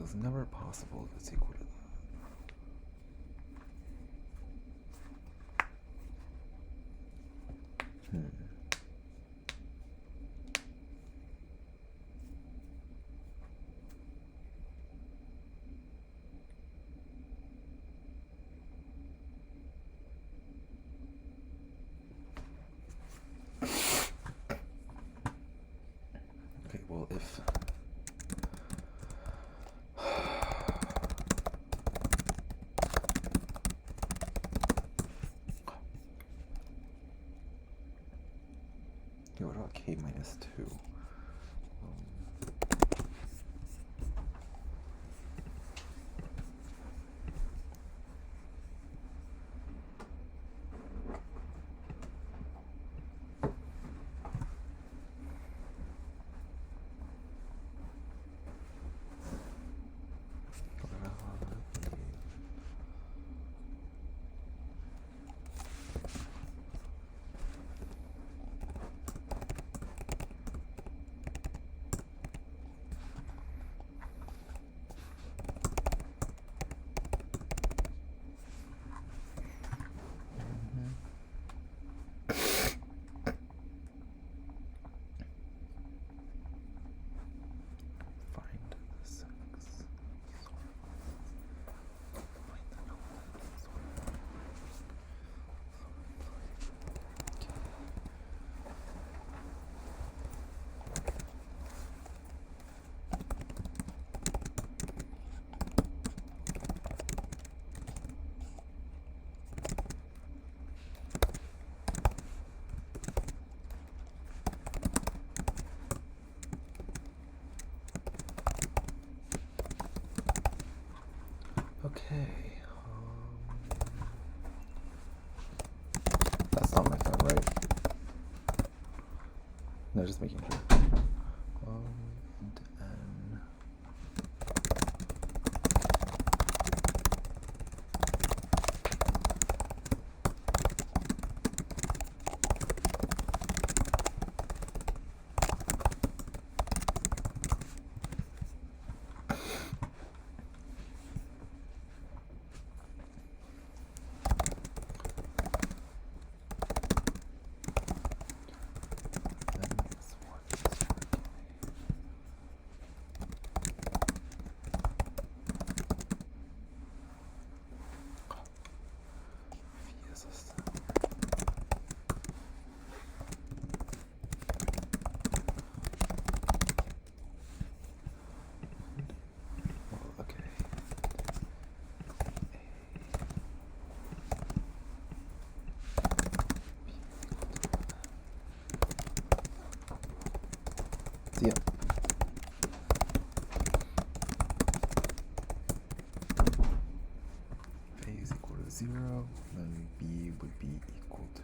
was never possible if it's equal to that. Okay, well, if what about k minus 2? Okay. That's not my phone, right? No, just making sure. And yeah. A is equal to 0, then B would be equal to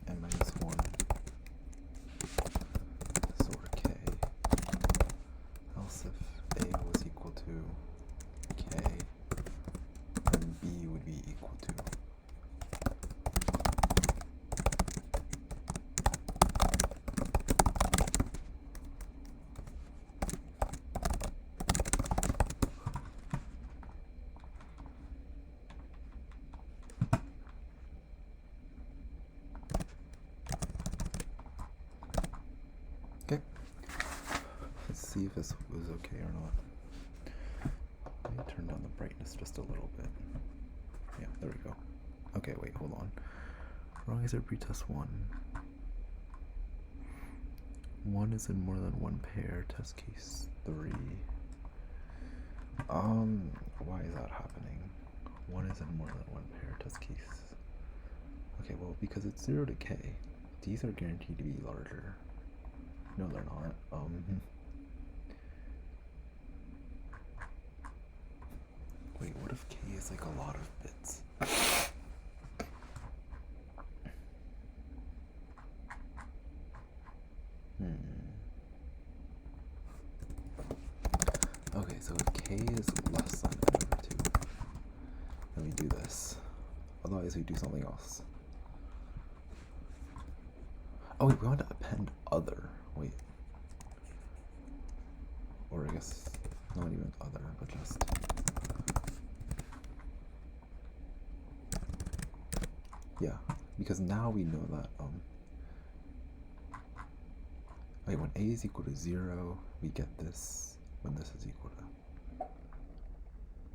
n minus 1 sort k. Else if A was equal to k, then B would be equal to okay. Let's see if this was okay or not. Let me turn down the brightness just a little bit. Yeah, there we go. Okay, wait, hold on. Wrong answer pretest 1. 1 is in more than one pair, test case 3. Why is that happening? 1 is in more than one pair, test case. Okay, well, because it's 0 to k, these are guaranteed to be larger. No, they're not. Wait, what if k is like a lot of bits? Okay, so if k is less than n over 2, then we do this. Otherwise, we do something else. Oh wait, we want to append other. Wait. just. Yeah, because now we know that wait, when a is equal to 0, we get this when this is equal to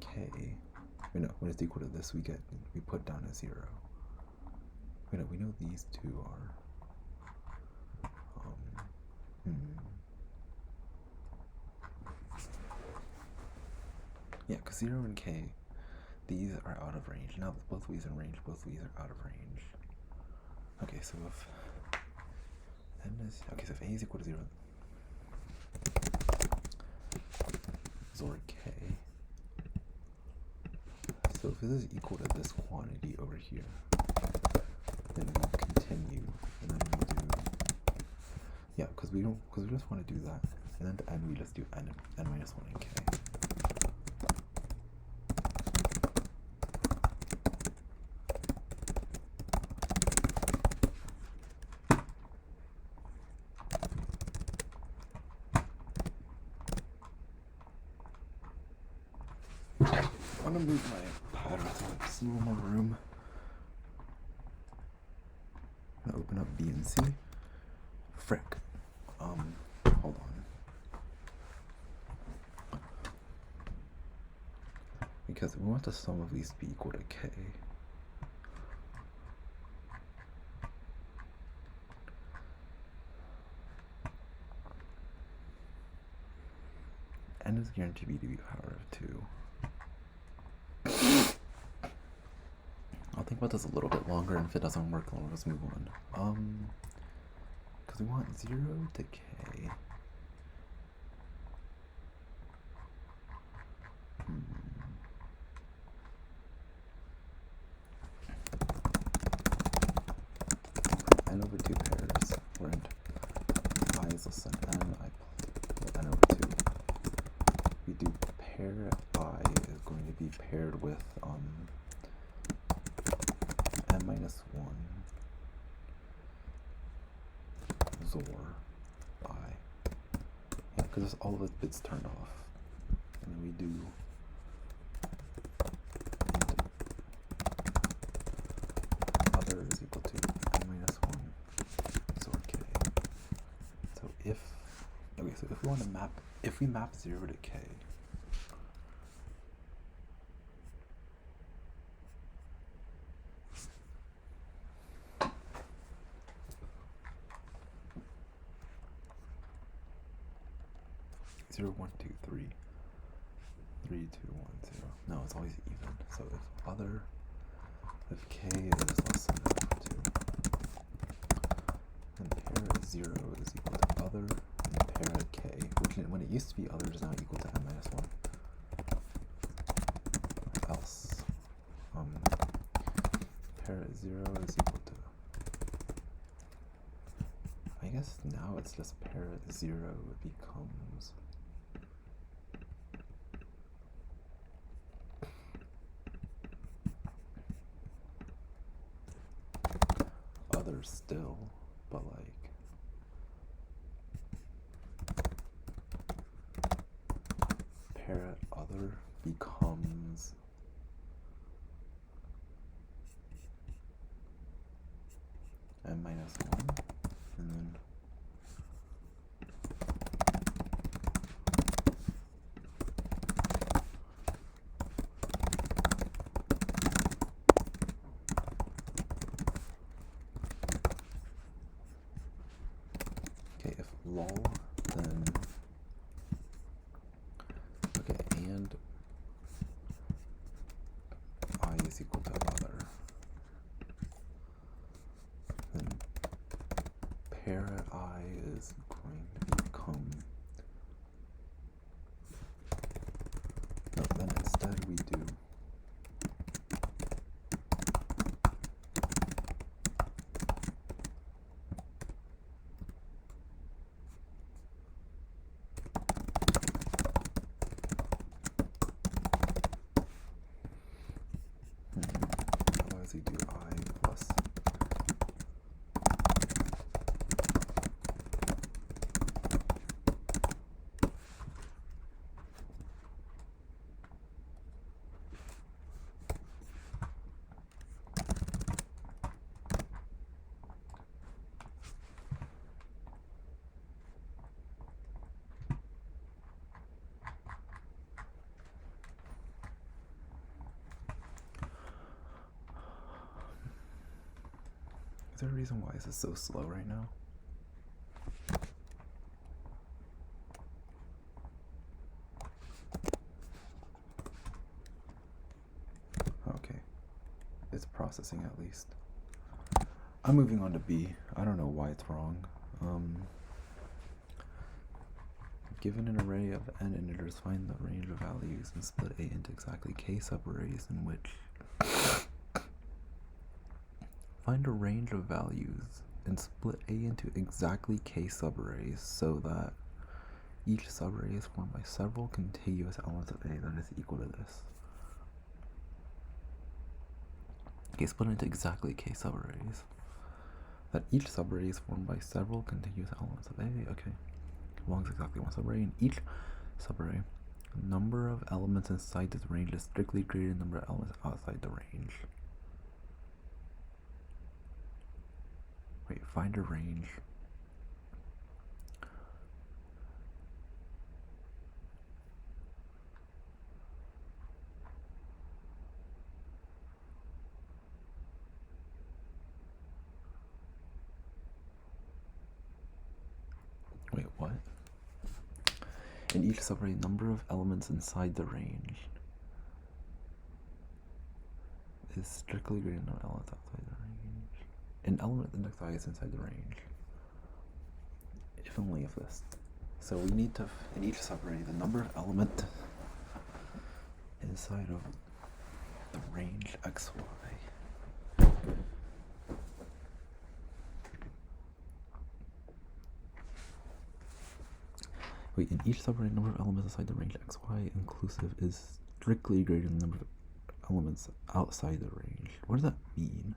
k. Wait, no, when it's equal to this, we put down a 0. Wait, no, we know these two are yeah, because 0 and k, these are out of range. Now both of these are in range, both of these are out of range. Okay, so if if a is equal to 0, XOR k. So if this is equal to this quantity over here, then we continue, and then we do, yeah, because we just want to do that, and then to n we just do n minus 1 and k. I'm gonna move my pattern so it's a little more room. I'm gonna open up B and C. Frick. Hold on. Because we want the sum of these to be equal to k. N is guaranteed to be power of 2. I'll think about this a little bit longer, and if it doesn't work, then we'll just move on. Because we want 0 to k. N over 2 pairs, where I is less than n, n over 2. We do pair I is going to be paired with n minus 1 XOR I. Yeah, because all of its bits turned off. And then we do other is equal to n minus 1 XOR k. So if we want to map, if we map 0 to k, 0, 1, 2, 3, 3, 2, 1, 0. No, it's always even. So if k is less than or equal to, then pair 0 is equal to other, and pair k, which when it used to be other is now equal to n minus 1. Else, pair 0 is equal to, I guess now it's just pair 0 becomes other still, but like parrot other becomes n minus 1, and then if lol, then and I is equal to other, then parrot I is going to become, no, then instead we do Is there a reason why this is so slow right now? Okay. It's processing at least. I'm moving on to B. I don't know why it's wrong. Given an array of n integers, find the range of values and split A into exactly k subarrays in which... Find a range of values and split A into exactly k subarrays so that each subarray is formed by several contiguous elements of A that is equal to this. Okay, split into exactly k subarrays. That each subarray is formed by several contiguous elements of A. Okay. Belongs exactly one subarray. In each subarray, the number of elements inside this range is strictly greater than the number of elements outside the range. Wait, find a range. Wait, what? In each subarray, number of elements inside the range is strictly greater than elements outside the range. An element index I is inside the range. If only if this. So we need to, in each subarray, the number of element inside of the range xy. Wait, in each subarray, number of elements inside the range xy inclusive is strictly greater than the number of elements outside the range. What does that mean?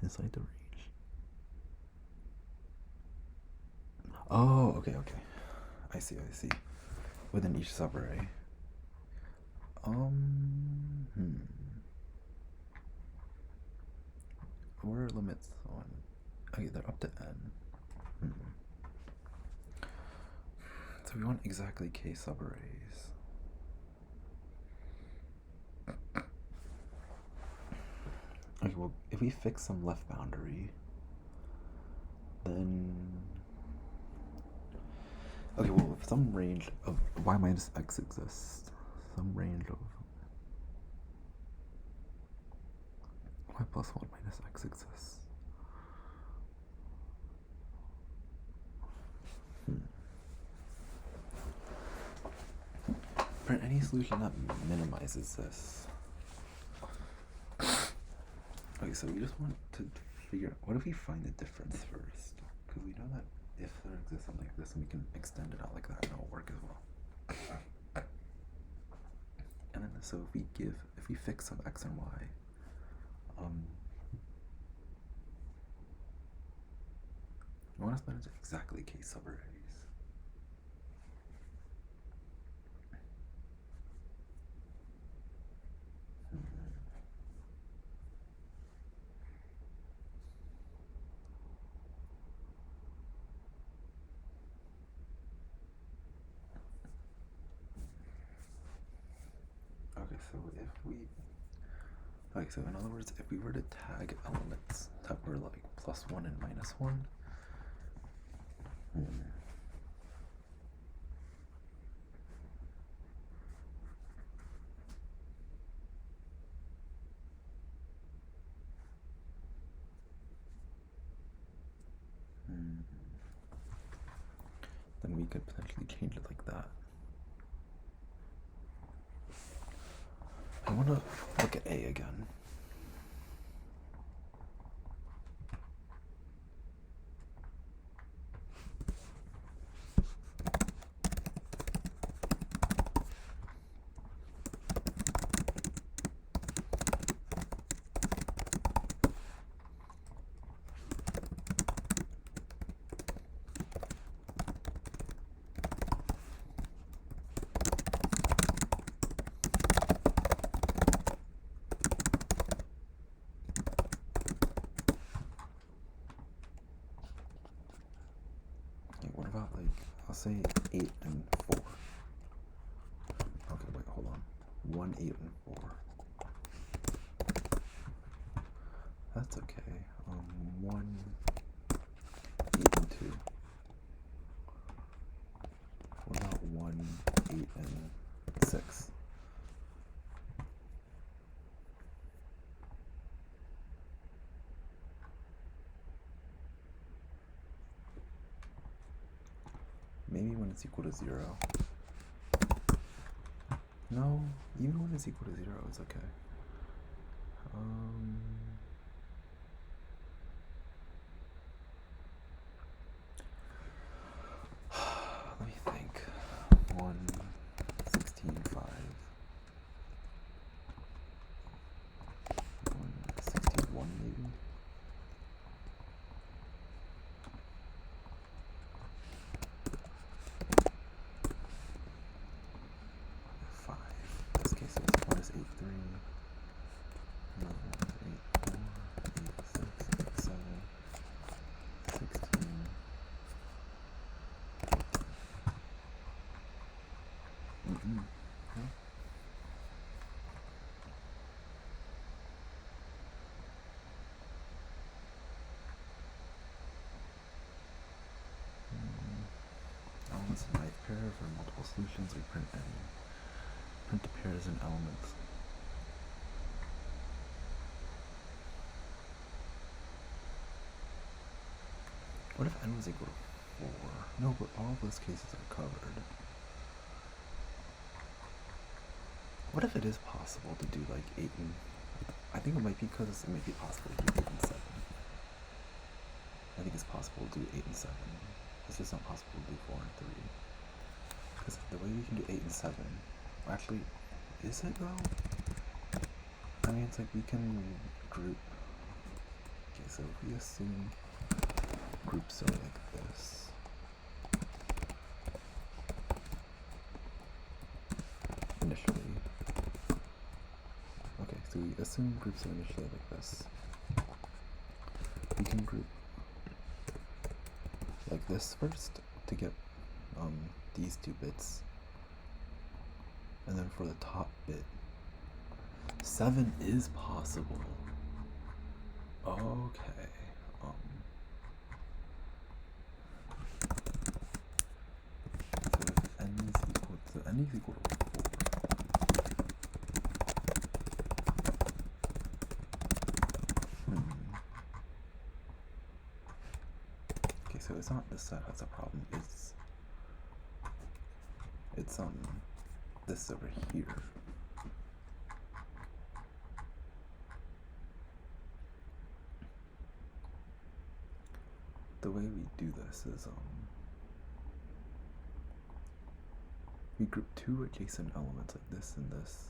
Inside the range. Oh, okay. I see. Within each subarray. What are limits on? Okay, they're up to n. So we want exactly k subarrays. Okay, well, if we fix some left boundary, then... Okay, well, if some range of y minus x exists, some range of y plus 1 minus x exists. Print any solution that minimizes this. Okay, so we just want to figure out, what if we find the difference first? Because we know that if there exists something like this, we can extend it out like that and it'll work as well. And then, so if we fix some x and y, we want to split into exactly k subarrays. So in other words, if we were to tag elements that were like +1 and -1, then we could potentially change it like that. I want to look at A again. I'll say 8 and 4. Okay, wait, hold on. 1, 8, and 4. that's okay. 1, 8, and 2. What about 1, 8, and 6? Maybe when it's equal to 0. No, even when it's equal to 0 is okay. Let me think. 1, 16, 5. 1, 16, 1 maybe? In this case, it's 1 is 8, 3. Another 8, 4, 8, 6, 8, 7, 16. Yeah. Elements in right pair for multiple solutions. We print any. Print the pairs and elements. What if n was equal to 4? No, but all of those cases are covered. What if it is possible to do like 8 and... I think it might be because it might be possible to do 8 and 7. I think it's possible to do 8 and 7. It's just not possible to do 4 and 3. Because the way we can do 8 and 7... Actually, is it though? I mean, it's like we can group... Okay, so if we assume groups are like this... Initially. Okay, so we assume groups are initially like this. We can group like this first to get these 2 bits. And then for the top bit, 7 is possible. Okay. So if n is equal to, n is equal to 4. Okay, so it's not this side that's a problem, it's this over here. The way we do this is we group 2 adjacent elements like this and this.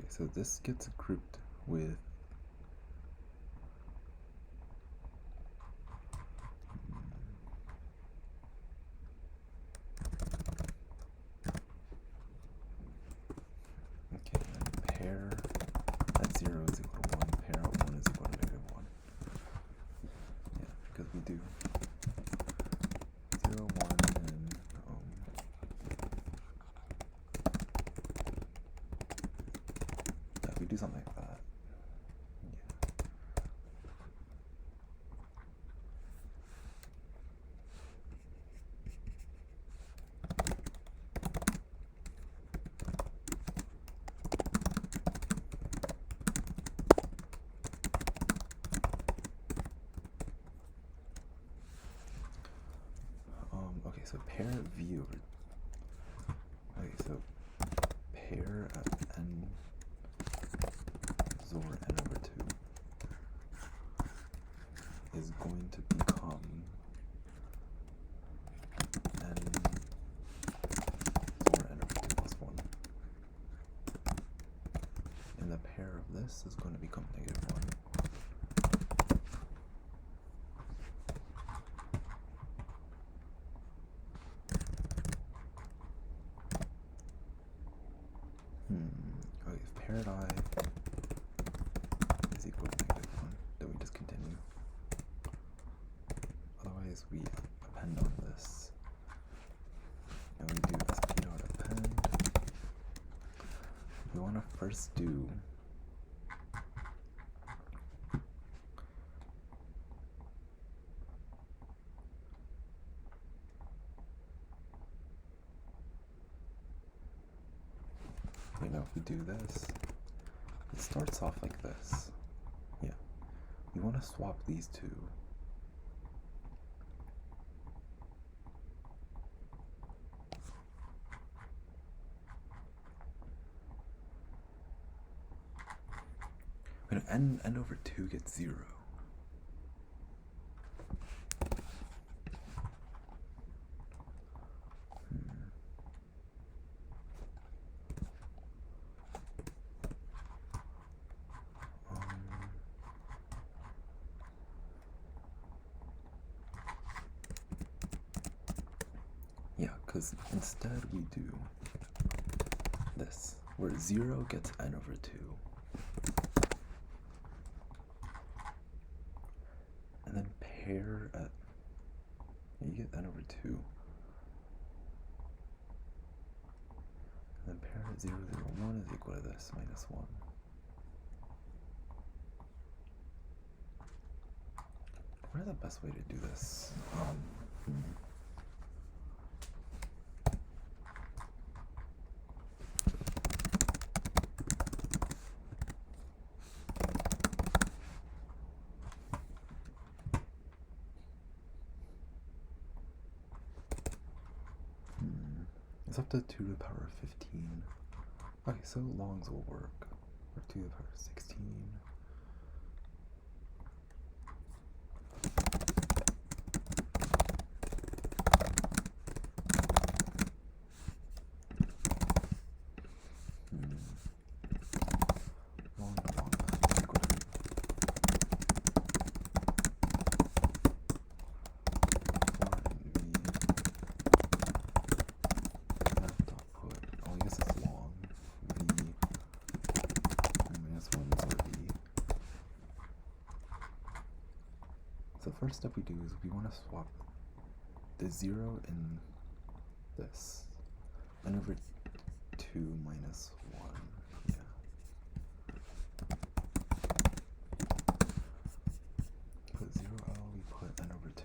So this gets grouped with okay, and pair at 0 is equal to 1, pair at 1 is equal to -1. Yeah, because we do 0, 1, and yeah, we do something like that. Okay, so pair at v over. Okay, so pair at n XOR n over 2 is going to become n XOR n over 2 plus 1. And the pair of this is going to become -1. Okay, first do if we do this, it starts off like this. Yeah. We want to swap these two. N over 2 gets 0. Yeah, because instead we do this, where 0 gets n over 2. And then pair at, you get n over 2. And then pair at 0, 0, 1 is equal to this, minus 1. What is the best way to do this? It's up to 2 to the power of 15. Okay, so longs will work. Or 2 to the power of 16. So the first step we do is we want to swap the 0 in this. N over 2 minus 1. Yeah. Put 0L, we put N over 2.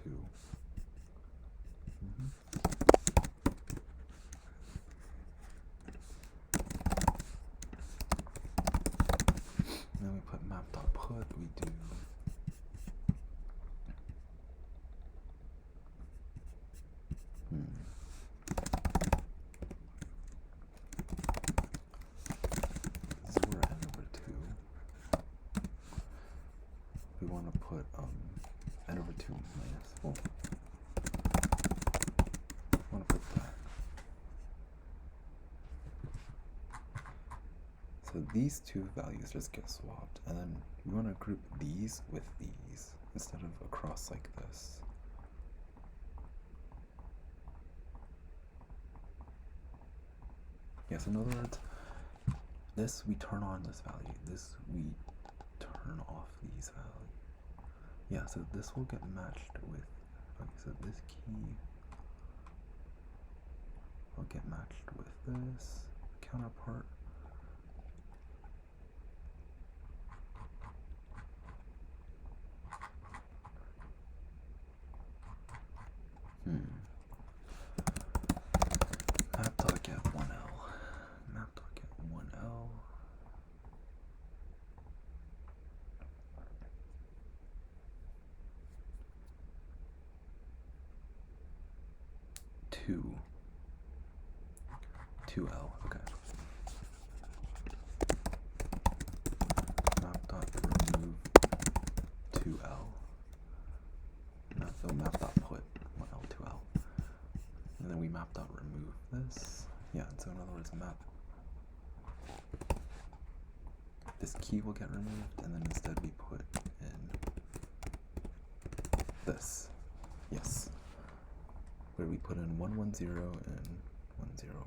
And then we put map.put, we do we want to put n over 2 minus 4. I want to put that. So these two values just get swapped, and then we want to group these with these instead of across like this. Yes, in other words, this we turn on this value, this we turn off these values. Yeah, so this will get matched with, okay, so this key will get matched with this counterpart. Map.get 1L. Map.get 1L. Two L, okay. Map.remove 2L. Map.put 1L, 2L. And then we map.remove this. Yeah, and so in other words, map. This key will get removed, and then instead we put in this. Yes. Where we put in 110 and 101.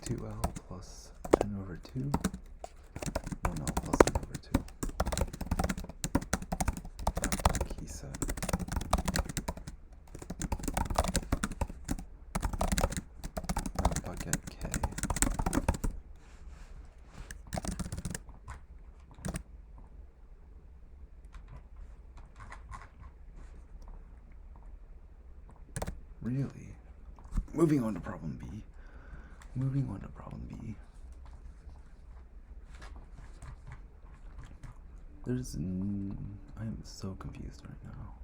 Two L plus n over 2, 1L plus n over 2. Key set. moving on to problem B. Moving on to problem B. I am so confused right now.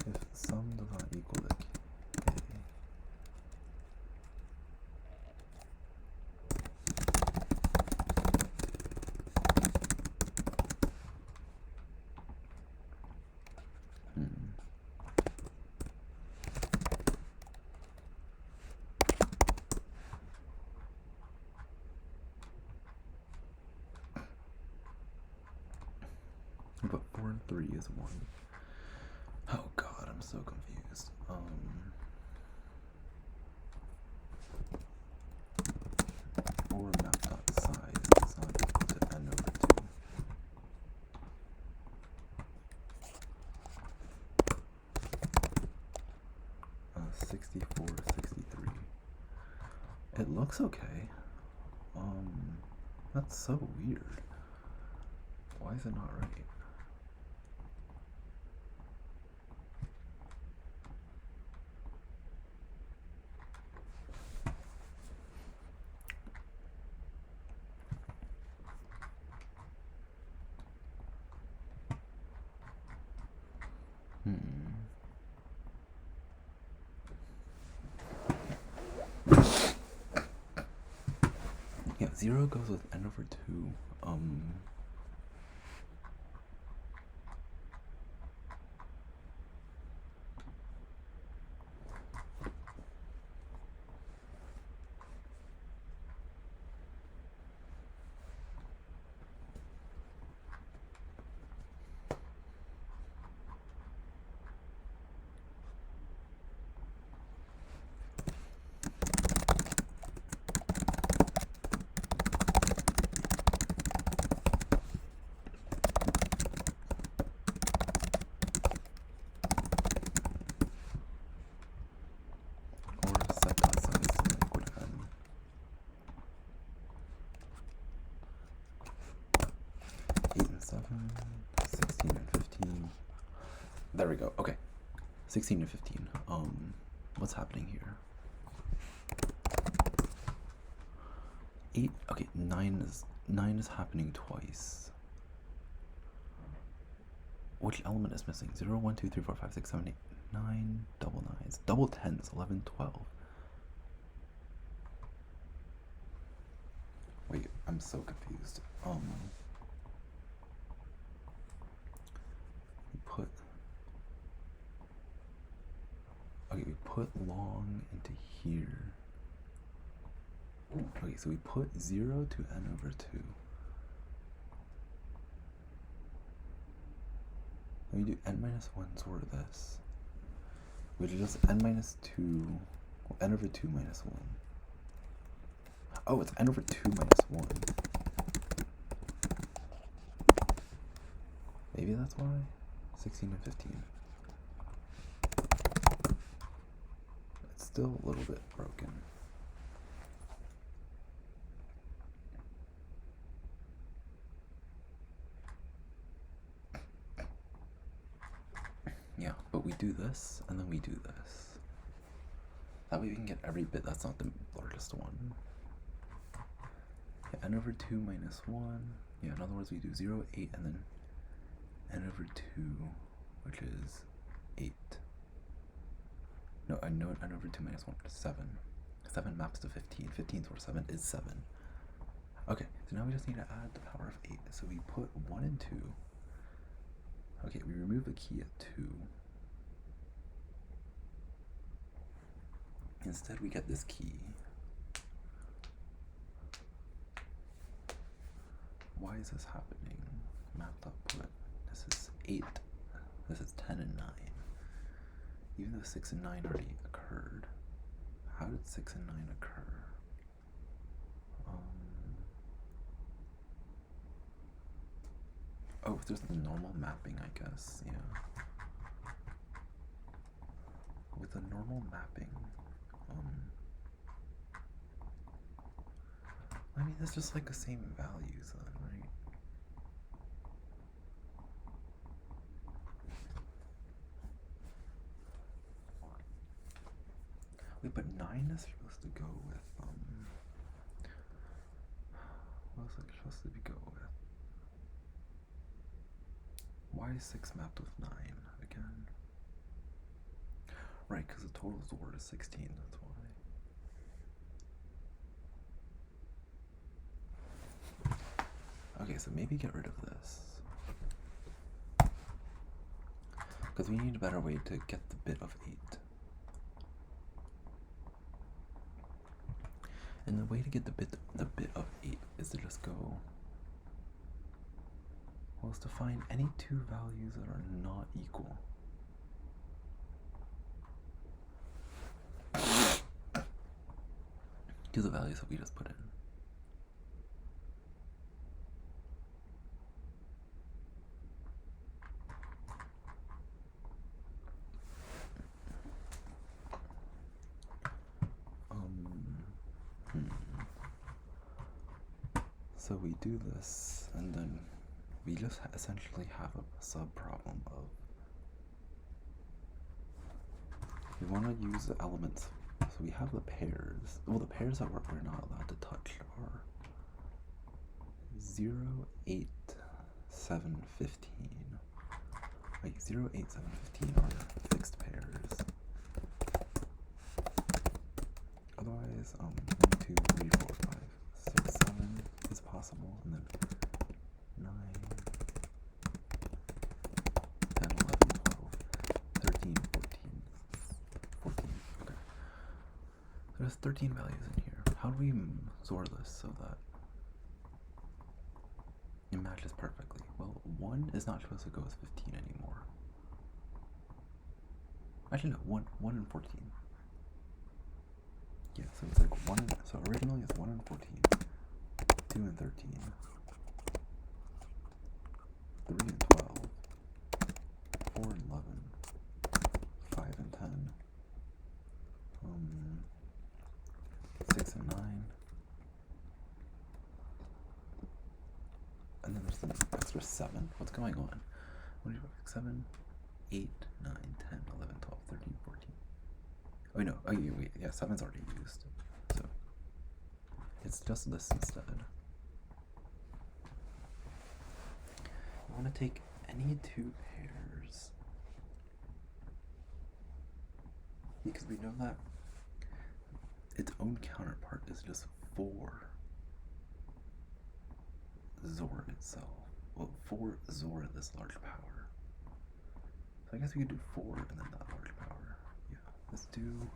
If sum does not equal to k. But 4 and 3 is 1. Oh god, I'm so confused. Or map dot size is not equal to n over 2. 64, 63. It looks okay. That's so weird. Why is it not right? Yeah, 0 goes with n over 2. There we go. Okay. 16 and 15. What's happening here? 8. Okay, 9 is happening twice. Which element is missing? 0, 1, 2, 3, 4, 5, 6, 7, 8, 9, double 9s, double 10s, 11, 12. Wait, I'm so confused. We put long into here. Okay, so we put 0 to n over 2. We do n minus 1 sort of this, which is just n minus 2, well, n over 2 minus 1. Oh, it's n over 2 minus 1. Maybe that's why? 16 and 15. It's still a little bit broken. Yeah, but we do this, and then we do this. That way we can get every bit that's not the largest one. Yeah, n over 2 minus 1. Yeah, in other words, we do 0, 8, and then n over 2, which is 8. No, I know n over 2 minus 1 is 7. 7 maps to 15. 15 over 7 is 7. Okay, so now we just need to add the power of 8. So we put 1 and 2. Okay, we remove the key at 2. Instead, we get this key. Why is this happening? Mapped output. This is 8. This is 10 and 9. Even though 6 and 9 already occurred. How did 6 and 9 occur? Oh, there's the normal mapping, I guess. Yeah. With with a normal mapping, I mean, that's just like the same values then, right? Wait, but 9 is supposed to go with, what else is it supposed to go with? Why is 6 mapped with 9 again? Right, because the total Zor is 16, that's why. Okay, so maybe get rid of this. Because we need a better way to get the bit of 8. And the way to get the bit of 8 is to just go, well, it's to find any two values that are not equal. To the values that we just put in. So we do this, and then we just essentially have a sub-problem of we want to use the elements. So we have the pairs. Well, the pairs that we're not allowed to touch are 0, 8, 7, 15. Like 0, 8, 7, 15 are fixed pairs. Otherwise, 1, 2, 3, 4, 5, 6, 7 is possible, and then 9, 10, 11, 12, 13, 14, 14. Okay. There's 13 values in here. How do we Zor this so that it matches perfectly? Well, 1 is not supposed to go as 15 anymore. Actually, no, 1 and 14. Yeah, so it's like 1 and, so originally it's 1 and 14, 2 and 13, 3 and 12, 4 and 11, 5 and 10, 6 and 9, and then there's the extra 7. What's going on? What do you 7, 8, 9, 10, 11, 12, 13, 14. Oh no, oh yeah, wait, yeah, 7's already used, so it's just this instead. I want to take any two pairs, because we know that its own counterpart is just 4 Zor itself. Well, 4 Zor this large power. So I guess we could do 4 and then that large power. Let's do,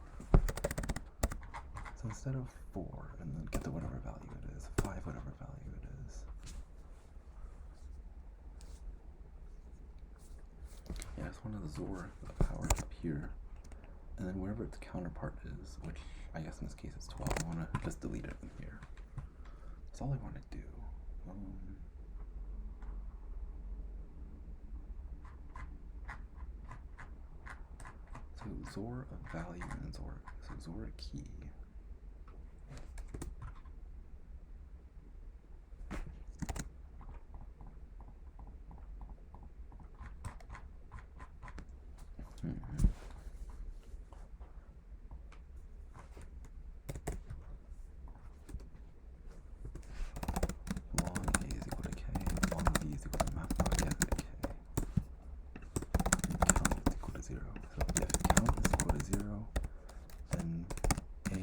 so instead of 4, and then get to whatever value it is, 5, whatever value it is. Yeah, I just wanted to Zor the power up here, and then wherever its counterpart is, which I guess in this case it's 12, I want to just delete it in here. That's all I want to do. So Zor a value and Zor, so Zor a key. Log A is equal to K, log B is equal to map dot get K. Count is equal to 0. So if count is equal to 0, then A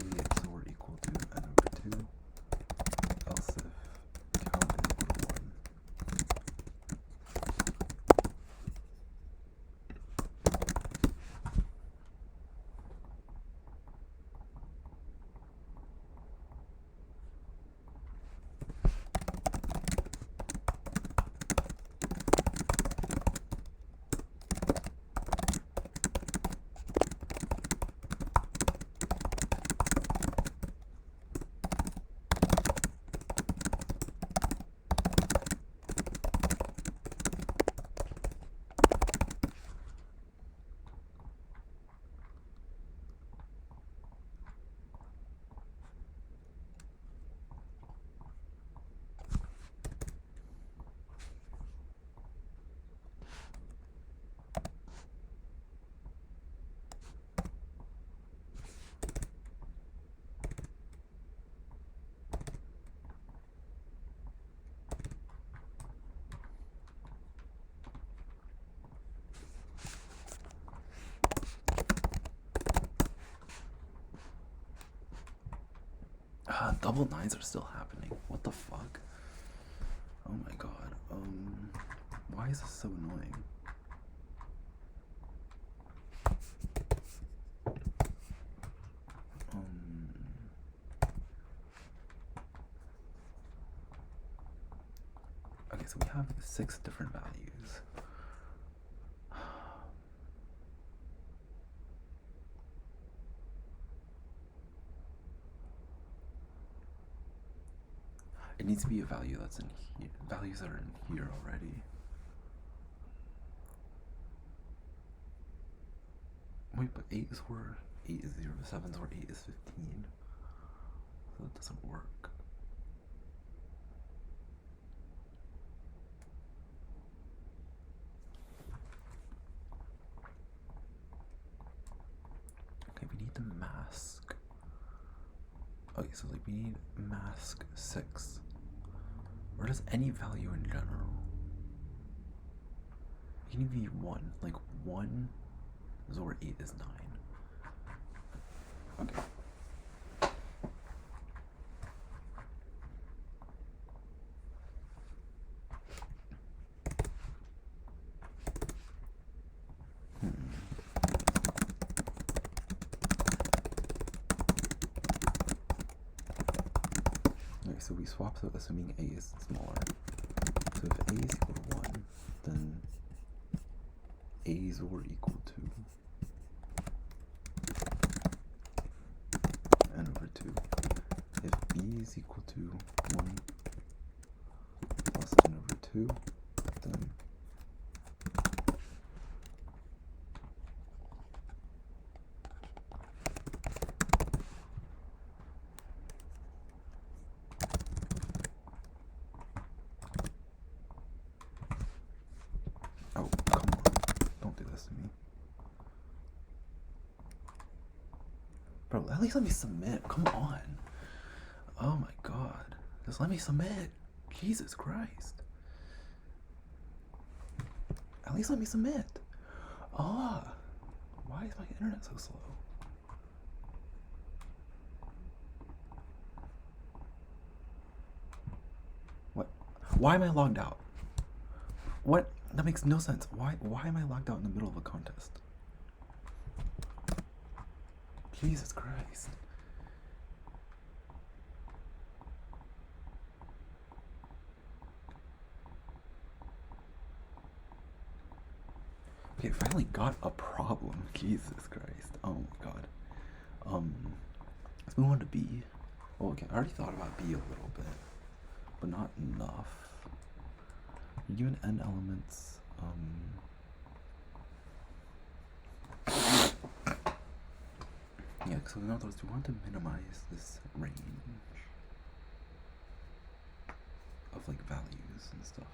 Double nines are still happening. What the fuck? Oh my god. Why is this so annoying? Okay, so we have 6 different values. It needs to be a value that's in here. Values are in here already. Wait, but 8 is where 8 is 0, 7 is where 8 is 15. So that doesn't work. Okay, we need to mask. Okay, so like we need mask 6. Or just any value in general. It can be 1. Like 1 is where 8 is 9. Okay. Okay, so we swap so assuming A is smaller. So if A is equal to 1, then A is or equal to n over 2. If B is equal to 1 plus n over 2, then oh, come on. Don't do this to me. Bro, at least let me submit. Come on. Oh my god. Just let me submit. Jesus Christ. At least let me submit. Ah. Why is my internet so slow? What? Why am I logged out? What? That makes no sense. Why am I logged out in the middle of a contest? Jesus Christ. Okay, finally got a problem. Jesus Christ. Oh my god. Let's move on to B. Oh, okay, I already thought about B a little bit, but not enough. You're given n elements. Yeah, so in other words, we want to minimize this range of like values and stuff.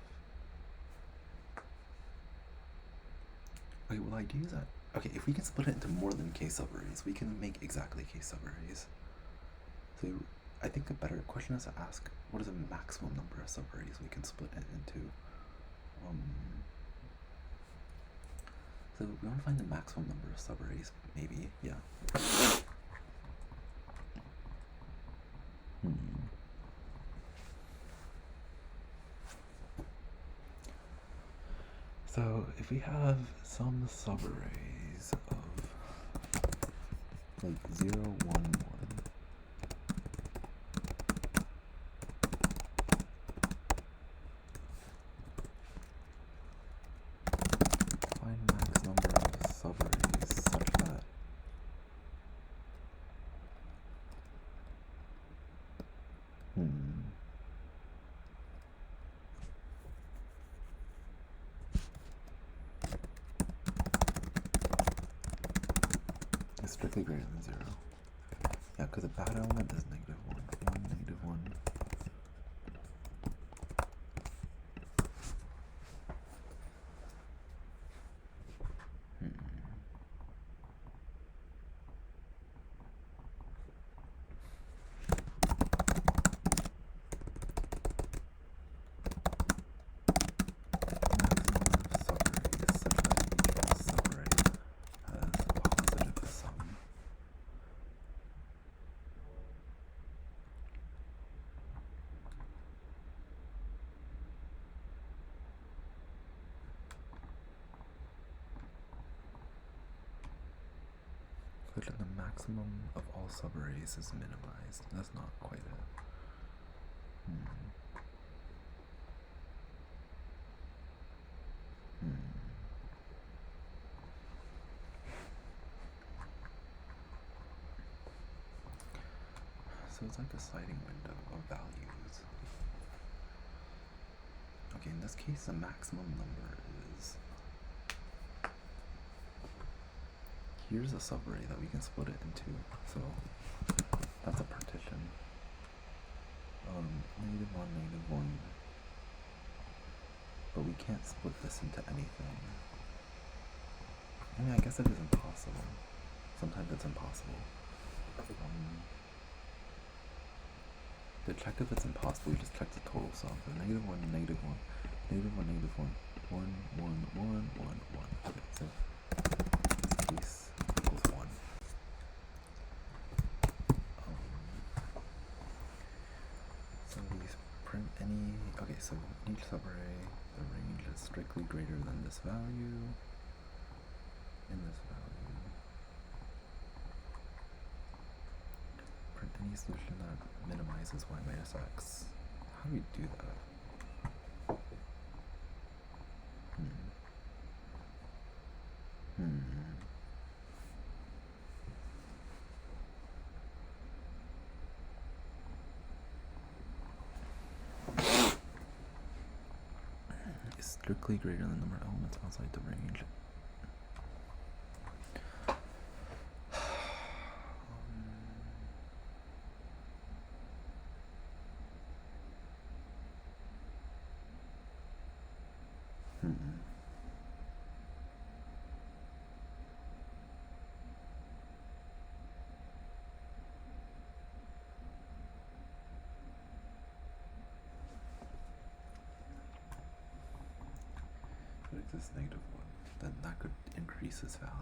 Okay, well, the idea is that, okay, if we can split it into more than k subarrays, we can make exactly k subarrays. So I think a better question is to ask, what is the maximum number of subarrays we can split it into? So we want to find the maximum number of subarrays, maybe, yeah. So if we have some subarrays of like 0, 1, 1, find max number of subarrays such that it's strictly greater than 0. Yeah, because a bad element is -1, 1, -1. maximum of all subarrays is minimized. That's not quite it. So it's like a sliding window of values. Okay, in this case, the maximum number is... Here's a subarray that we can split it into. So that's a partition. -1, -1. But we can't split this into anything. I mean, I guess it is impossible. Sometimes it's impossible. To check if it's impossible, you just check the total sum. So -1, -1, -1, -1, -1, 1, 1, 1, 1, 1. Okay, so this case equals 1. So we print any... Okay, so each subarray, the range is strictly greater than this value, and this value. Print any solution that minimizes y minus x. How do we do that? Is strictly greater than the number of elements outside the range. It exists -1, then that could increase its value.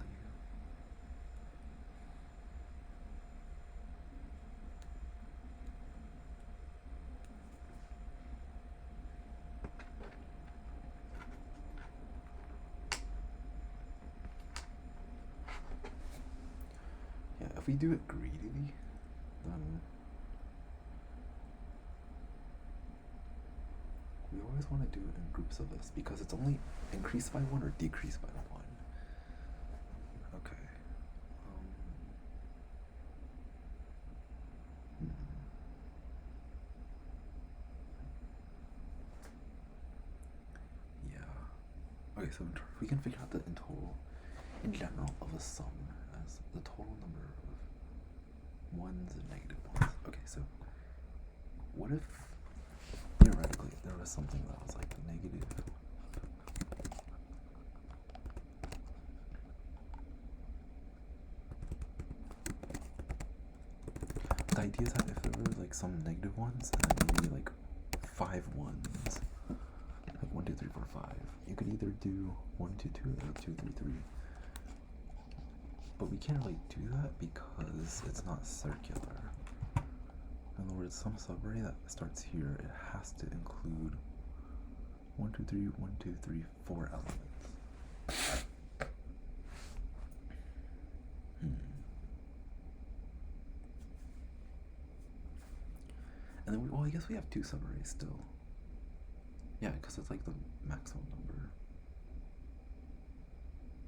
Yeah, if we do it greedily, then we always want to do it in groups of this because it's only increased by 1 or decreased by 1. Okay. Yeah. Okay, so we can figure out the in general of a sum as the total number of ones and -1s. Okay, so what if theoretically there was something that was like negative? The idea is that if there were like some -1s and then maybe like 5 1s, like 1, 2, 3, 4, 5, you could either do 1, 2, 2 or 2, 3, 3. But we can't really do that because it's not circular. In other words, some subarray that starts here, it has to include 1, 2, 3, 1, 2, 3, 4 elements. And then, well, I guess we have 2 subarrays still. Yeah, because it's like the maximum number.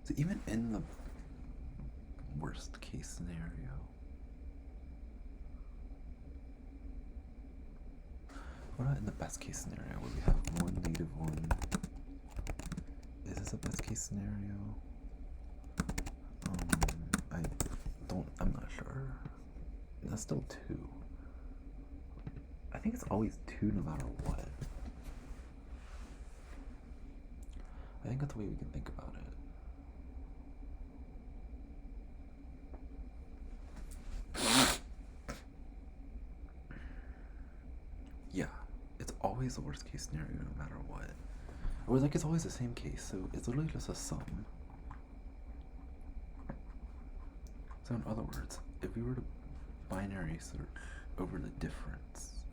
So even in the worst case scenario, what about in the best case scenario where we have 1, -1? Is this a best case scenario? I'm not sure. That's still 2. I think it's always 2 no matter what. I think that's the way we can think about it. Yeah, it's always the worst case scenario no matter what. Or like it's always the same case, so it's literally just a sum. So in other words, if we were to binary search over the difference,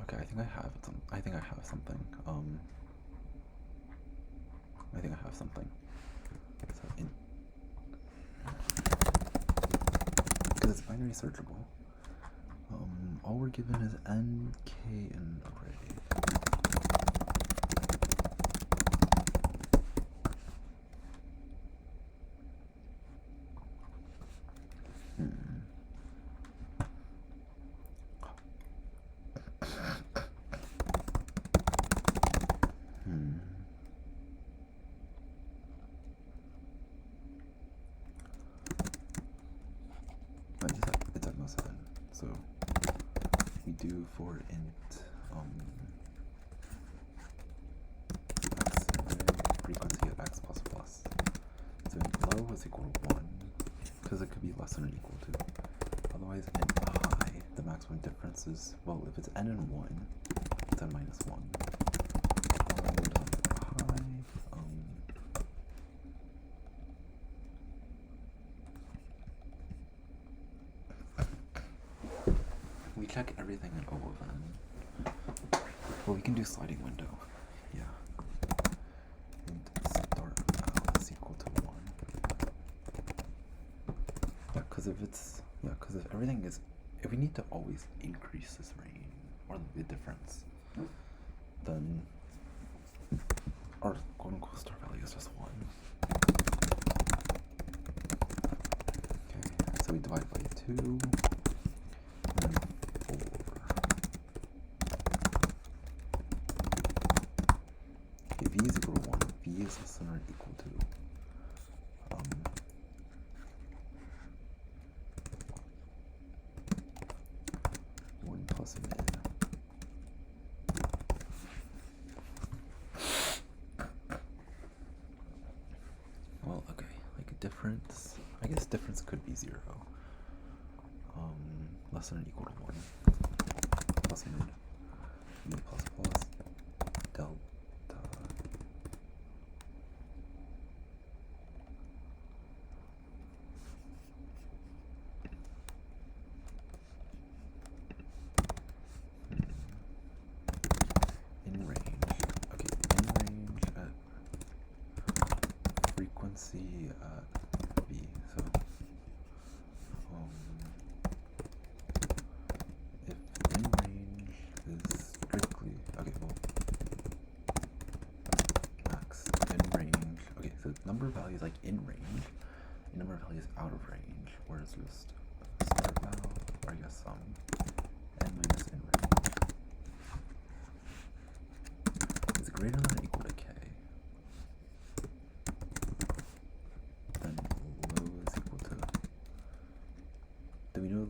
okay, I think I have something. I think I have something. So because it's binary searchable, all we're given is n, k, and array. It's at no 7. So we do for int x frequency of x plus plus. So low is equal to 1, because it could be less than or equal to. Otherwise, int high, the maximum difference is, well, if it's n and 1, it's n minus 1. We check everything in O of n. Well, we can do sliding window. Yeah. And start now is equal to 1. Yeah, because if everything is, if we need to always increase this range or the difference, then our quote unquote start value is just 1. Okay, so we divide by 2. V is equal to 1. V is less than or equal to 1 plus mid. Well, okay, like a difference. I guess difference could be 0. Less than or equal to 1. Plus mid. V plus plus. Delta. In range. Okay, in range at frequency at V. So if in range is strictly max in range. Okay, so number of values like in range, and number of values out of range, where it's just start value, or I guess n minus in range is greater than or equal to k, then low is equal to, do we know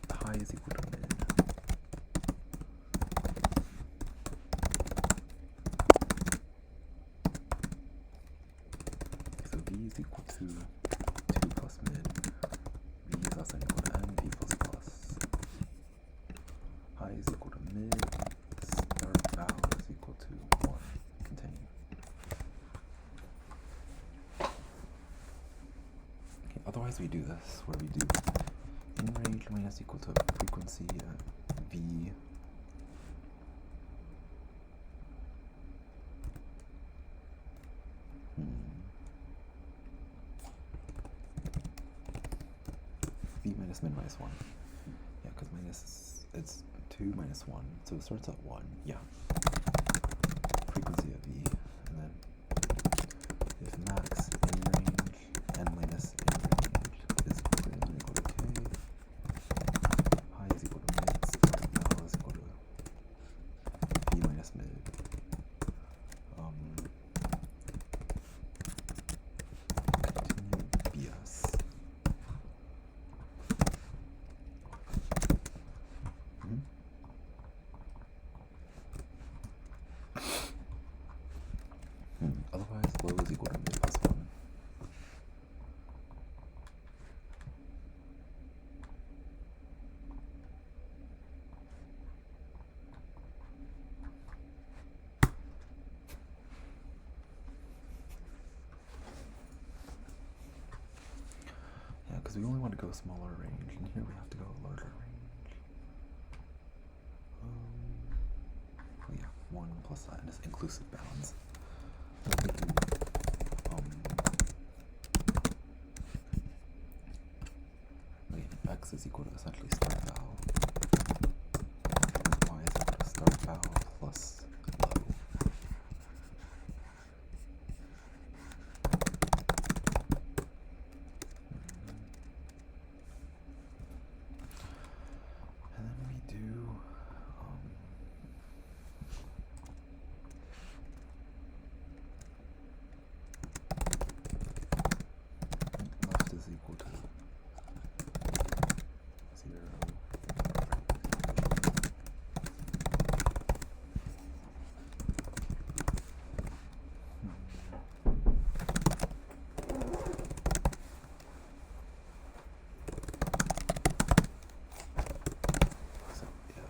the high is equal to mid? So V is equal to 2 plus mid, V is less than or equal to n, V plus plus. High is equal to mid, start value is equal to 1. Continue. Okay, otherwise we do this, where we do in range minus equal to frequency at V. V minus min minus 1. Yeah, because minus, it's 2 minus 1, so it starts at 1. Yeah. Frequency at V, and then if max in range n minus in range is greater than or equal to k, high is equal to mid, start val is equal to V minus mid. Continue BS. Otherwise, low is equal to mid plus 1. Yeah, because we only want to go smaller range, and here we have to go larger range. Well, yeah, 1 plus that is inclusive bounds. Let me do x is equal to essentially start valve. And y is equal to start valve plus low. And then we do left is equal to 0. So yeah.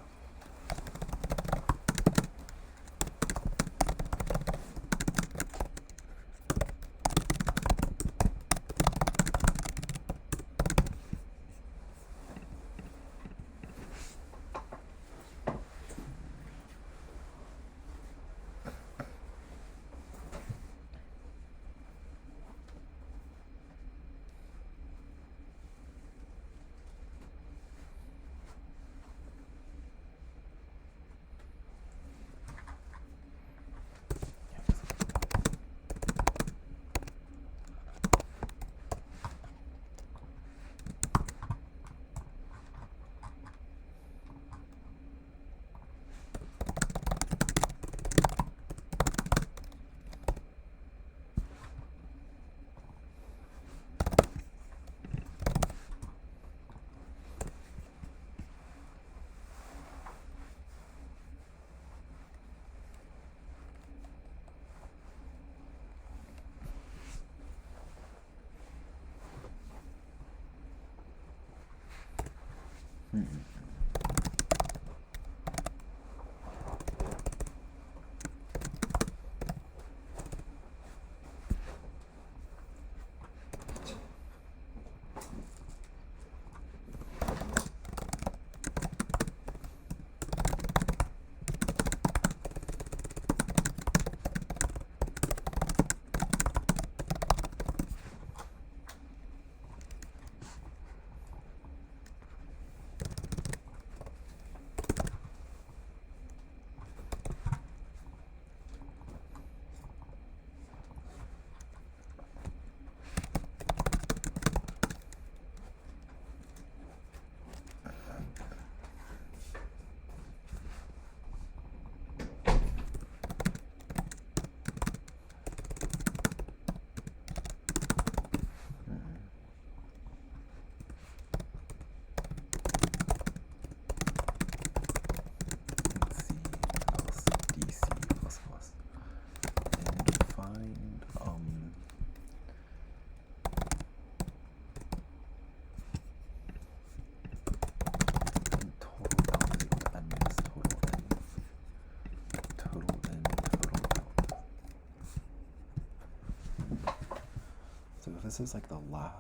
So this is like the last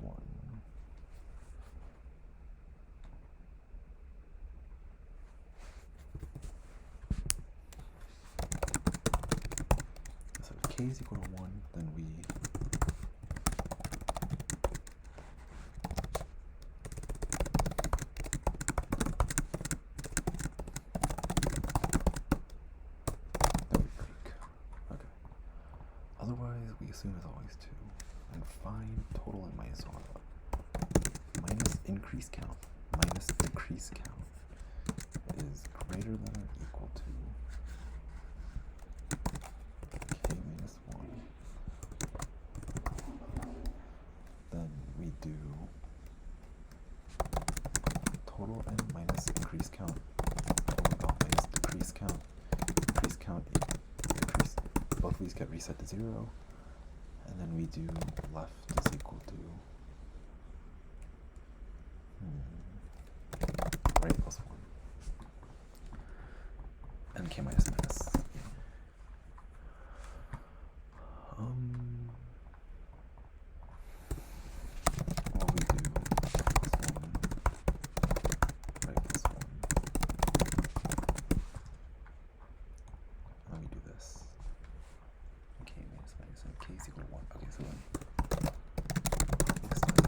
one. So if k is equal to 1, then we break. Okay. Otherwise, we assume it's always 2. And find total and minus R. Minus increase count minus decrease count is greater than or equal to k minus 1. Then we do total and minus increase count, total count minus decrease count. Increase count decrease. Both of these get reset to 0. And then we do left is equal to right plus 1. And k minus minus. Well, we do plus 1, right plus 1. And then we do this. K minus minus and k is equal to 1. Okay, so then this does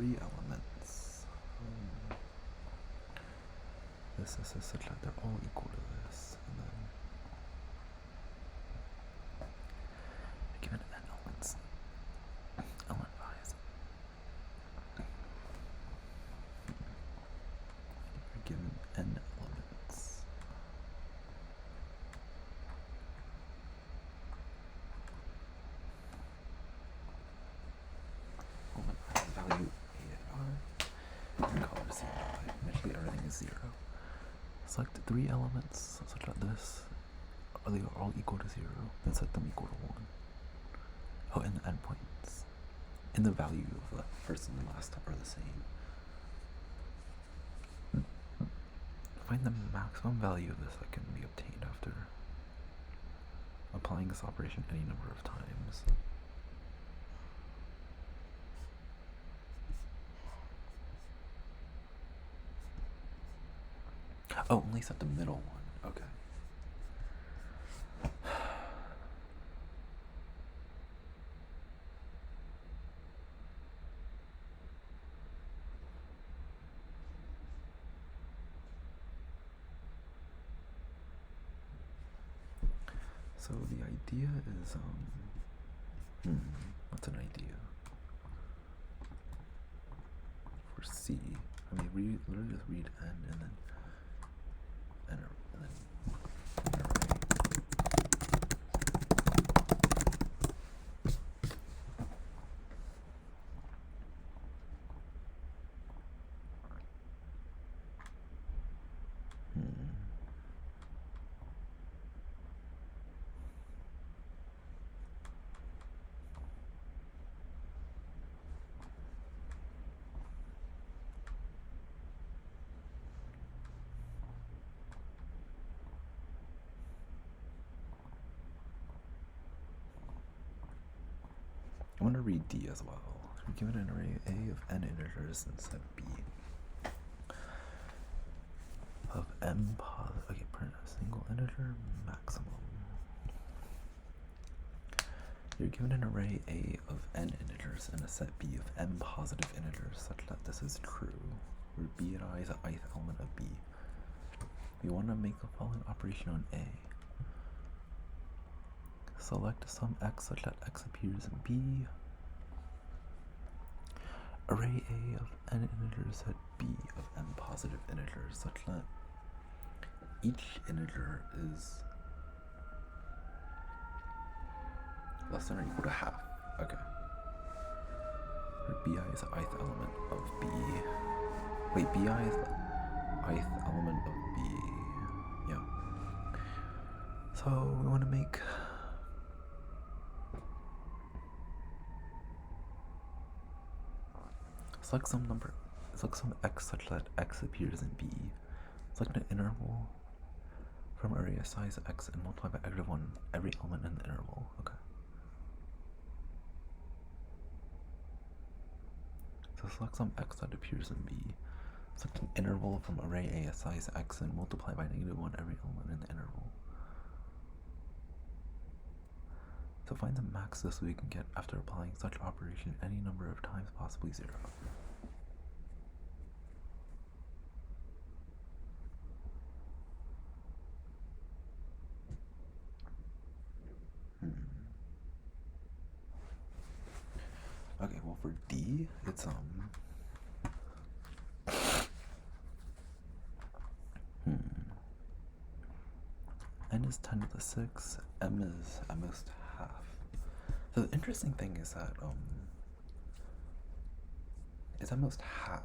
3 elements. This is such that they're all equal to this, and then given n elements, element values. Given n elements. Element value a and r. Color C. Initially everything is 0. Select 3 elements such that this they are all equal to 0, then set them equal to 1. Oh, and the endpoints. And the value of the first and the last are the same. Find the maximum value of this that can be obtained after applying this operation any number of times. Oh, only set the middle one. Okay. So the idea is, what's an idea? For C, I mean, literally just read n and then an array. I want to read D as well. We're given an array A of n integers and set B of m positive. Okay, print a single integer maximum. You're given an array A of n integers and a set B of m positive integers such that this is true, where B and I is the ith element of B. We want to make the following operation on A. Select some x such that x appears in B. Array A of n integers set B of m positive integers such that each integer is less than or equal to half. Okay. Where Bi is the ith element of B. Wait, Bi is the ith element of B. Yeah. So we want to make select some x such that x appears in B. Select an interval from array of size x and multiply by every element in the interval. Okay. So select some x that appears in B. Select an interval from array A of size x and multiply by -1 every element in the interval. So find the max this we can get after applying such operation any number of times, possibly 0. Okay, well for D, it's n is 10 to the 6, m is at most half. So the interesting thing is that it's at most half.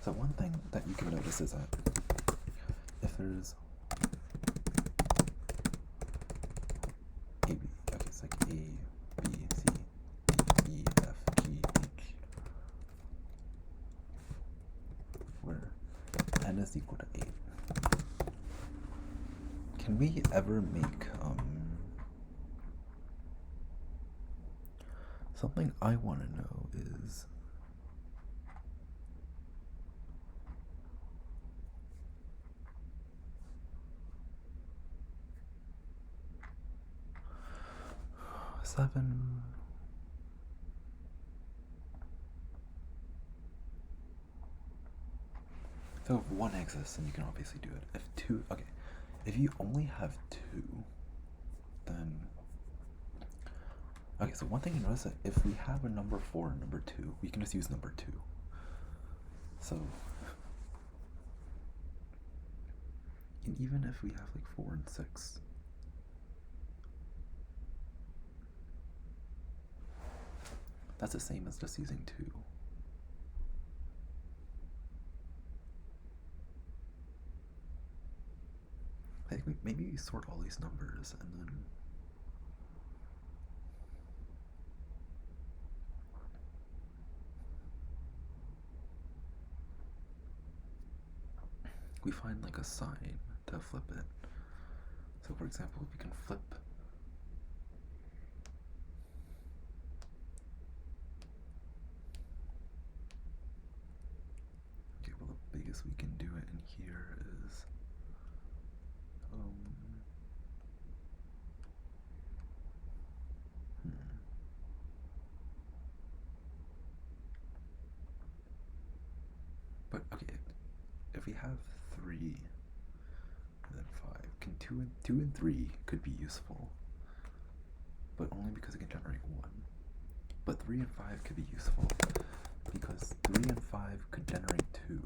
So one thing that you can notice is that if there's A, B, okay, it's like A, B, C, D, E, F, G, H, where n is equal to 8. Can we ever make something I want to know is 7. So if 1 exists, then you can obviously do it. If 2, okay, if you only have 2, then, okay, so one thing you notice that if we have a number 4 and number 2, we can just use number 2. So, and even if we have like 4 and 6, that's the same as just using 2. I think maybe we sort all these numbers and then we find like a sign to flip it. So for example, we can flip the biggest we can do it in here is but okay, if we have 3 and then 5, can 2 and 3 could be useful, but only because it can generate 1. But 3 and 5 could be useful because 3 and 5 could generate 2.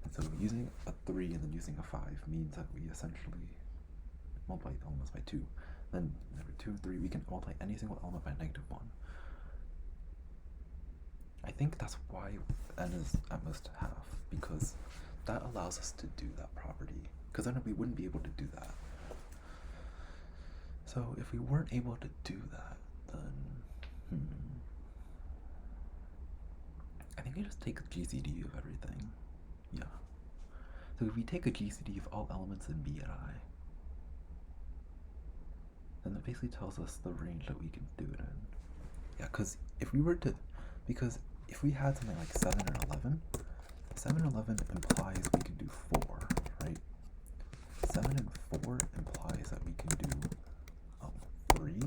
And so using a 3 and then using a 5 means that we essentially multiply the elements by 2. Then 2 and 3, we can multiply any single element by -1. I think that's why n is at most half, because that allows us to do that property, because then we wouldn't be able to do that. So if we weren't able to do that, then I think we just take a GCD of everything. Yeah. So if we take a GCD of all elements in B and I, then that basically tells us the range that we can do it in. Yeah, because if we were to, because if we had something like 7 and 11, 7 and 11 implies we can do 4, right? 7 and 4 implies that we can do 3.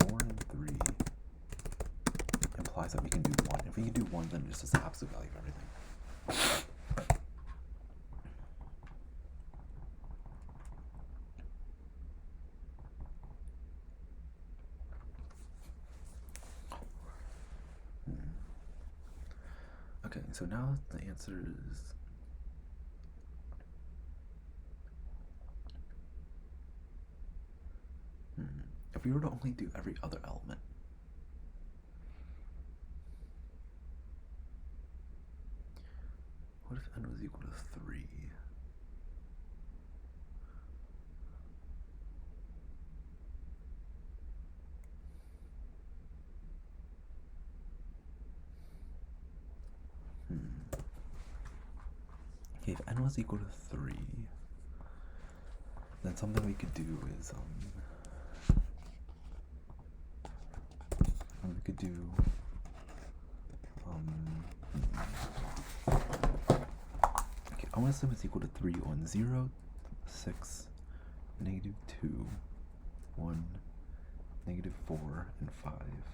4 and 3 implies that we can do 1. If we can do 1, then it's just the absolute value of everything. Okay, so now the answer is if we were to only do every other element, what if n was equal to 3? Okay, if n was equal to 3, then something we could do is we could do okay, I want to assume it's equal to 3 on 0, 6, -2, 1, -4, and 5.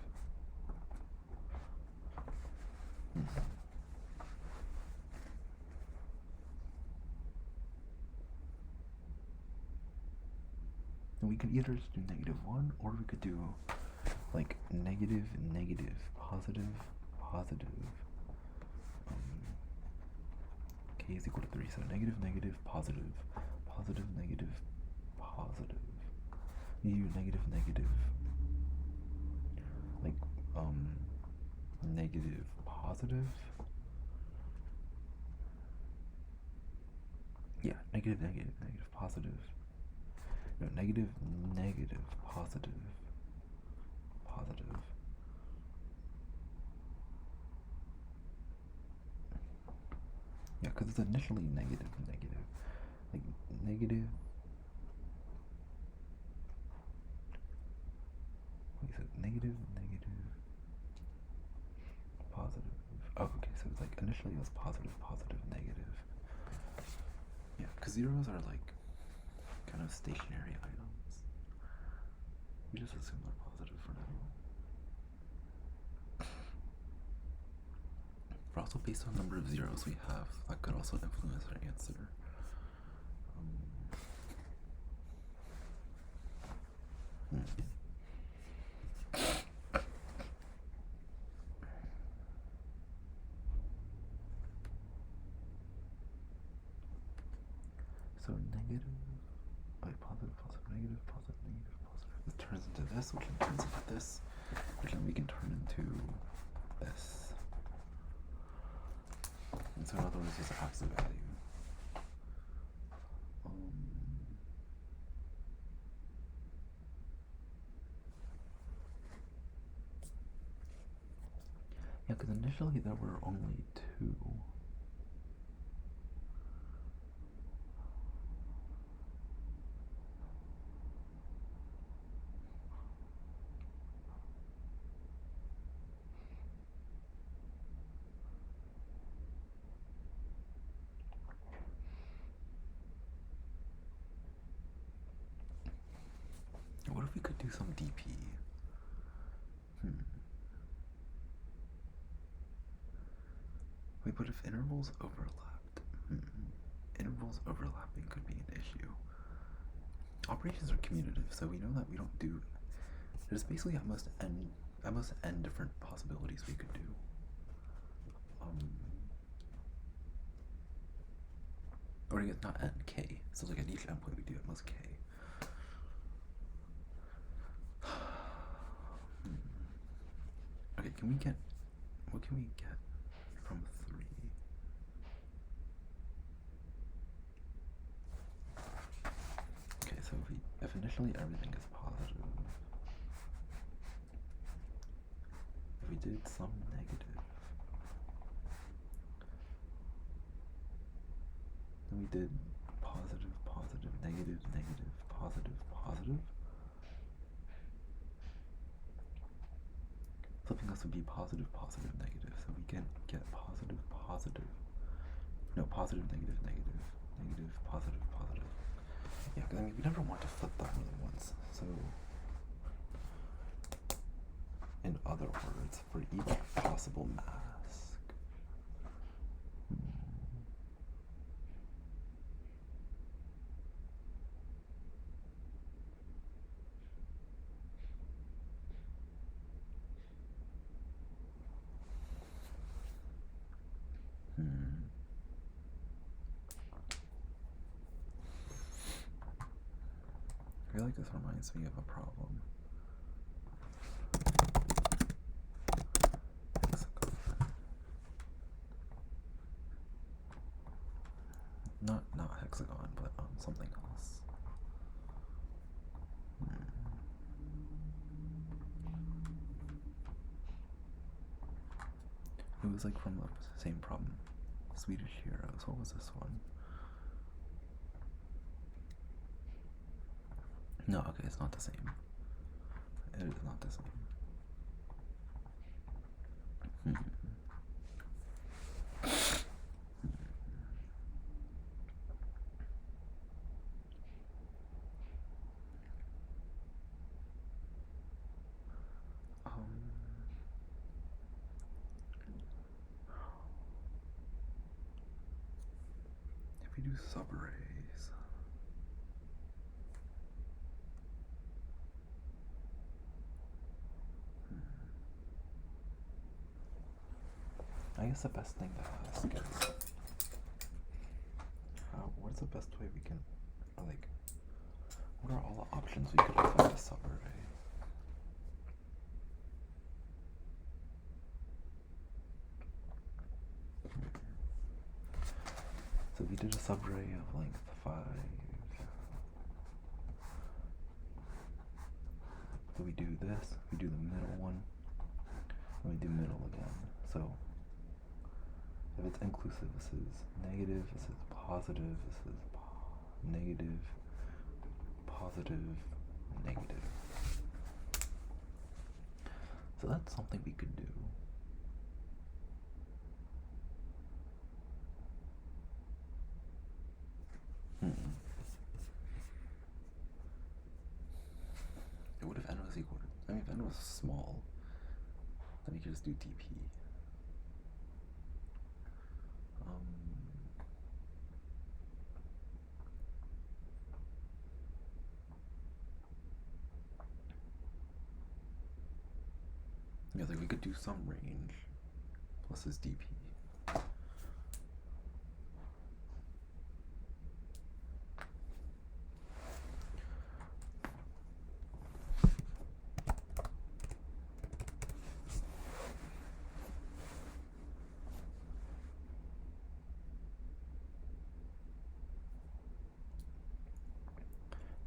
And we could either just do -1, or we could do like negative, positive, k is equal to 3, so negative, positive, negative, positive. You do negative, like negative, positive. Yeah, negative, positive. No, negative, positive. Yeah, because it's initially negative. Like negative. Wait, so negative, positive. Oh, okay, so it's like initially it was positive, negative. Yeah, because zeros are like kind of stationary items. We just assume they're positive for now. But also based on the number of zeros we have, that could also influence our answer. So negative, positive, positive, negative, positive, negative, positive. This turns into this, which then turns into this, which then we can turn into this. And so in other words, it's an absolute value. Yeah, because initially there were only two. What if we could do some DP? Wait, but if intervals overlapped, intervals overlapping could be an issue. Operations are commutative, so we know that we don't do. There's basically almost n different possibilities we could do. Or I guess not n, k. So like at each endpoint we do at most k. Okay, can we get, what can we get from 3? Okay, so if initially everything is positive, if we did some negative, then we did positive, positive, negative, negative, positive, positive. Something else would be positive, positive, negative. So we can get positive, positive. No, positive, negative, negative, negative, positive, positive. Yeah, because I mean, we never want to flip that more than once. So, in other words, for each possible mask, I feel like this reminds me of a problem. Not hexagon, but something else. It was like from the same problem. Swedish Heroes. What was this one? No, okay, it's not the same. It is not the same. If we do subarrays, I guess the best thing to ask is, what's the best way we can, like, what are all the options we could have a subarray? So we did a subarray of length 5. So we do this, we do the middle one, and we do middle again. So if it's inclusive, this is negative, this is positive, this is negative, positive, negative. So that's something we could do. What if n small, then you can just do dp. Yeah, like we could do some range plus this dp.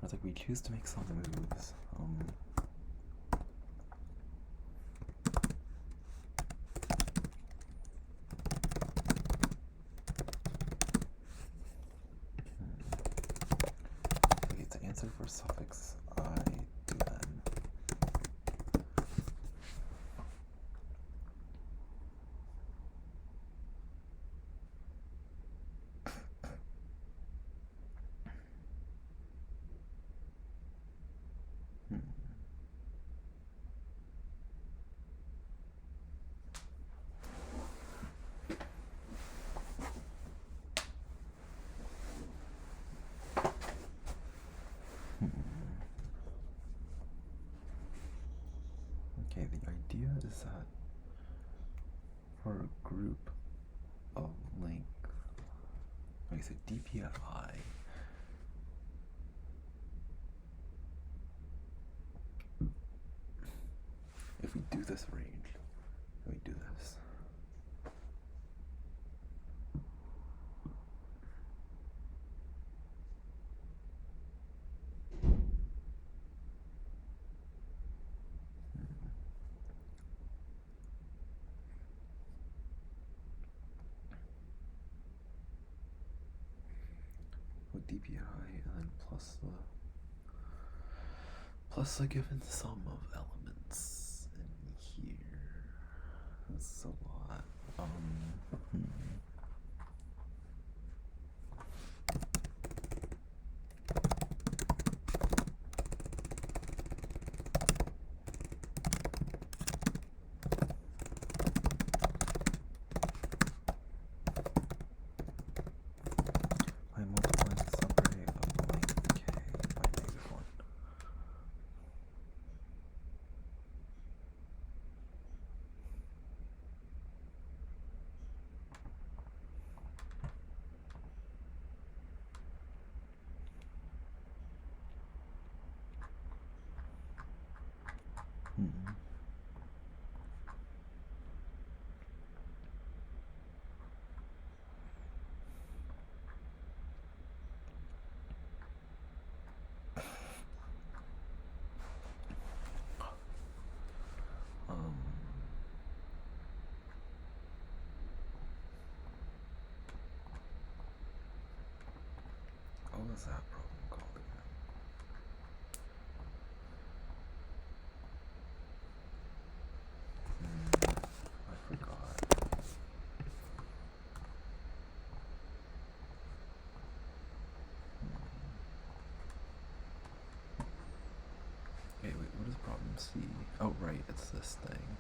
It's like we choose to make some moves. Okay, to answer for suffix I, do n. Okay, the idea is that for a group of length, like I said, dp at I, if we do this range, then we do this. With dpi and then plus the given sum of elements in here. That's a lot. I multiply the subarray of length k by -1. What was that problem called again? I forgot. Okay, wait, what is problem C? Oh, right, it's this thing.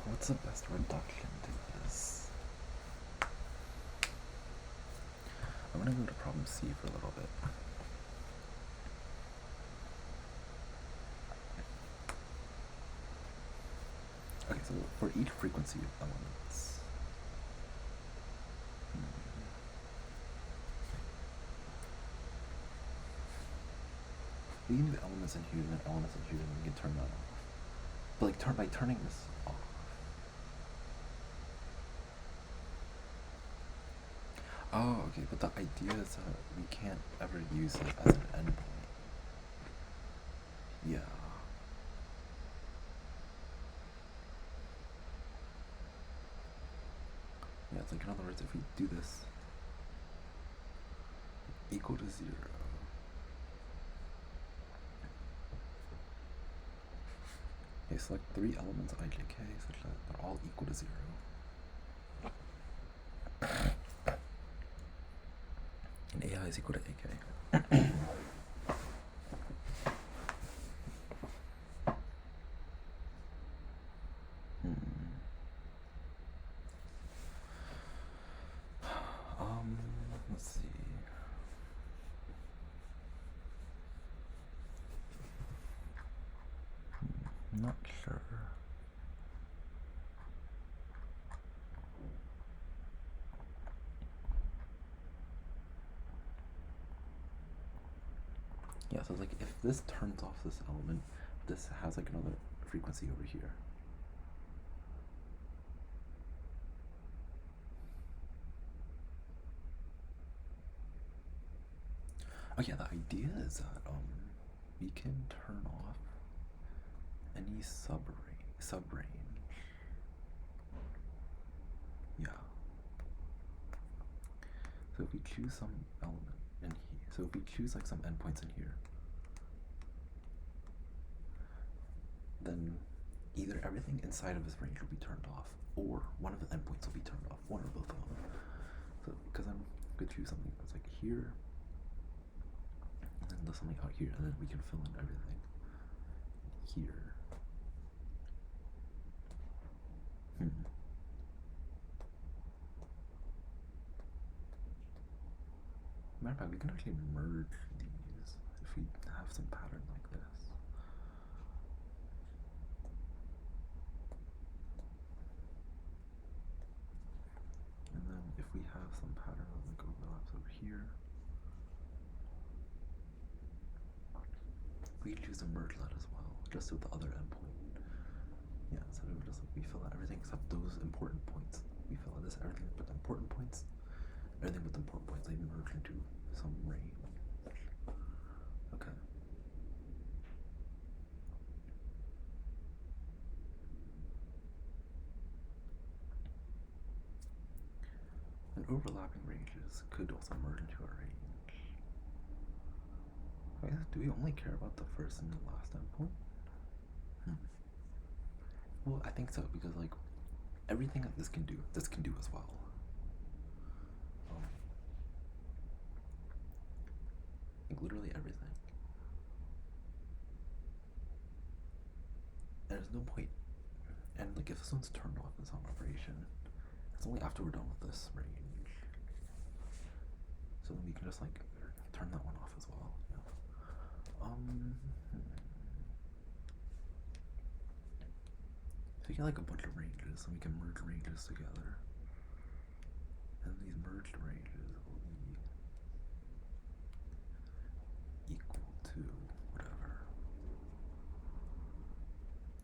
What's the best reduction to this? I'm gonna go to problem C for a little bit. Okay, so for each frequency of elements, we can do elements in here and then elements in here, and we can turn that off. But like by turning this off. Oh, okay, but the idea is that we can't ever use it as an endpoint. Yeah. Yeah, it's like, in other words, if we do this equal to 0, okay, select 3 elements ijk such that they're all equal to 0. And AI is equal to AK. Let's see. Not sure. Yeah, so it's like if this turns off this element, this has like another frequency over here. Oh yeah, the idea is that we can turn off any subrange. Yeah. So if we choose some element in here, so if we choose like some endpoints in here, then either everything inside of this range will be turned off, or one of the endpoints will be turned off, one or both of them. So because I'm gonna choose something that's like here, and then there's something out here, and then we can fill in everything here. Matter of fact, we can actually merge these if we have some pattern like this. And then if we have some pattern that like overlaps over here, we can choose to merge that as well, just with the other endpoint. Yeah, so it would just like we fill out everything except those important points. We fill out this everything but important points. Everything with important points they merge into some range. Okay. And overlapping ranges could also merge into a range. I guess, do we only care about the first and the last endpoint? Well, I think so, because like everything that this can do as well. Like literally everything. And there's no point. And like if this one's turned off in some operation, it's only after we're done with this range. So then we can just like turn that one off as well. Yeah. So you get like a bunch of ranges, and we can merge ranges together. And these merged ranges will be equal to whatever.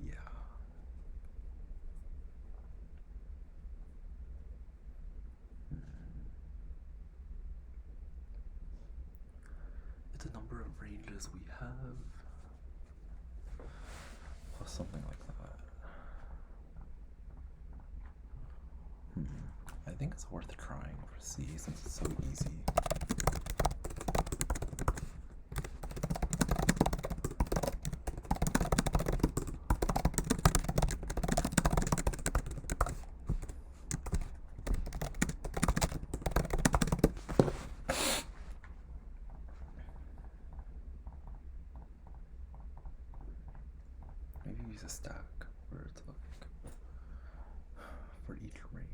Yeah. It's a number of ranges we have plus something like that. I think it's worth trying for C since it's so easy. Maybe use a stack where it's like for each range,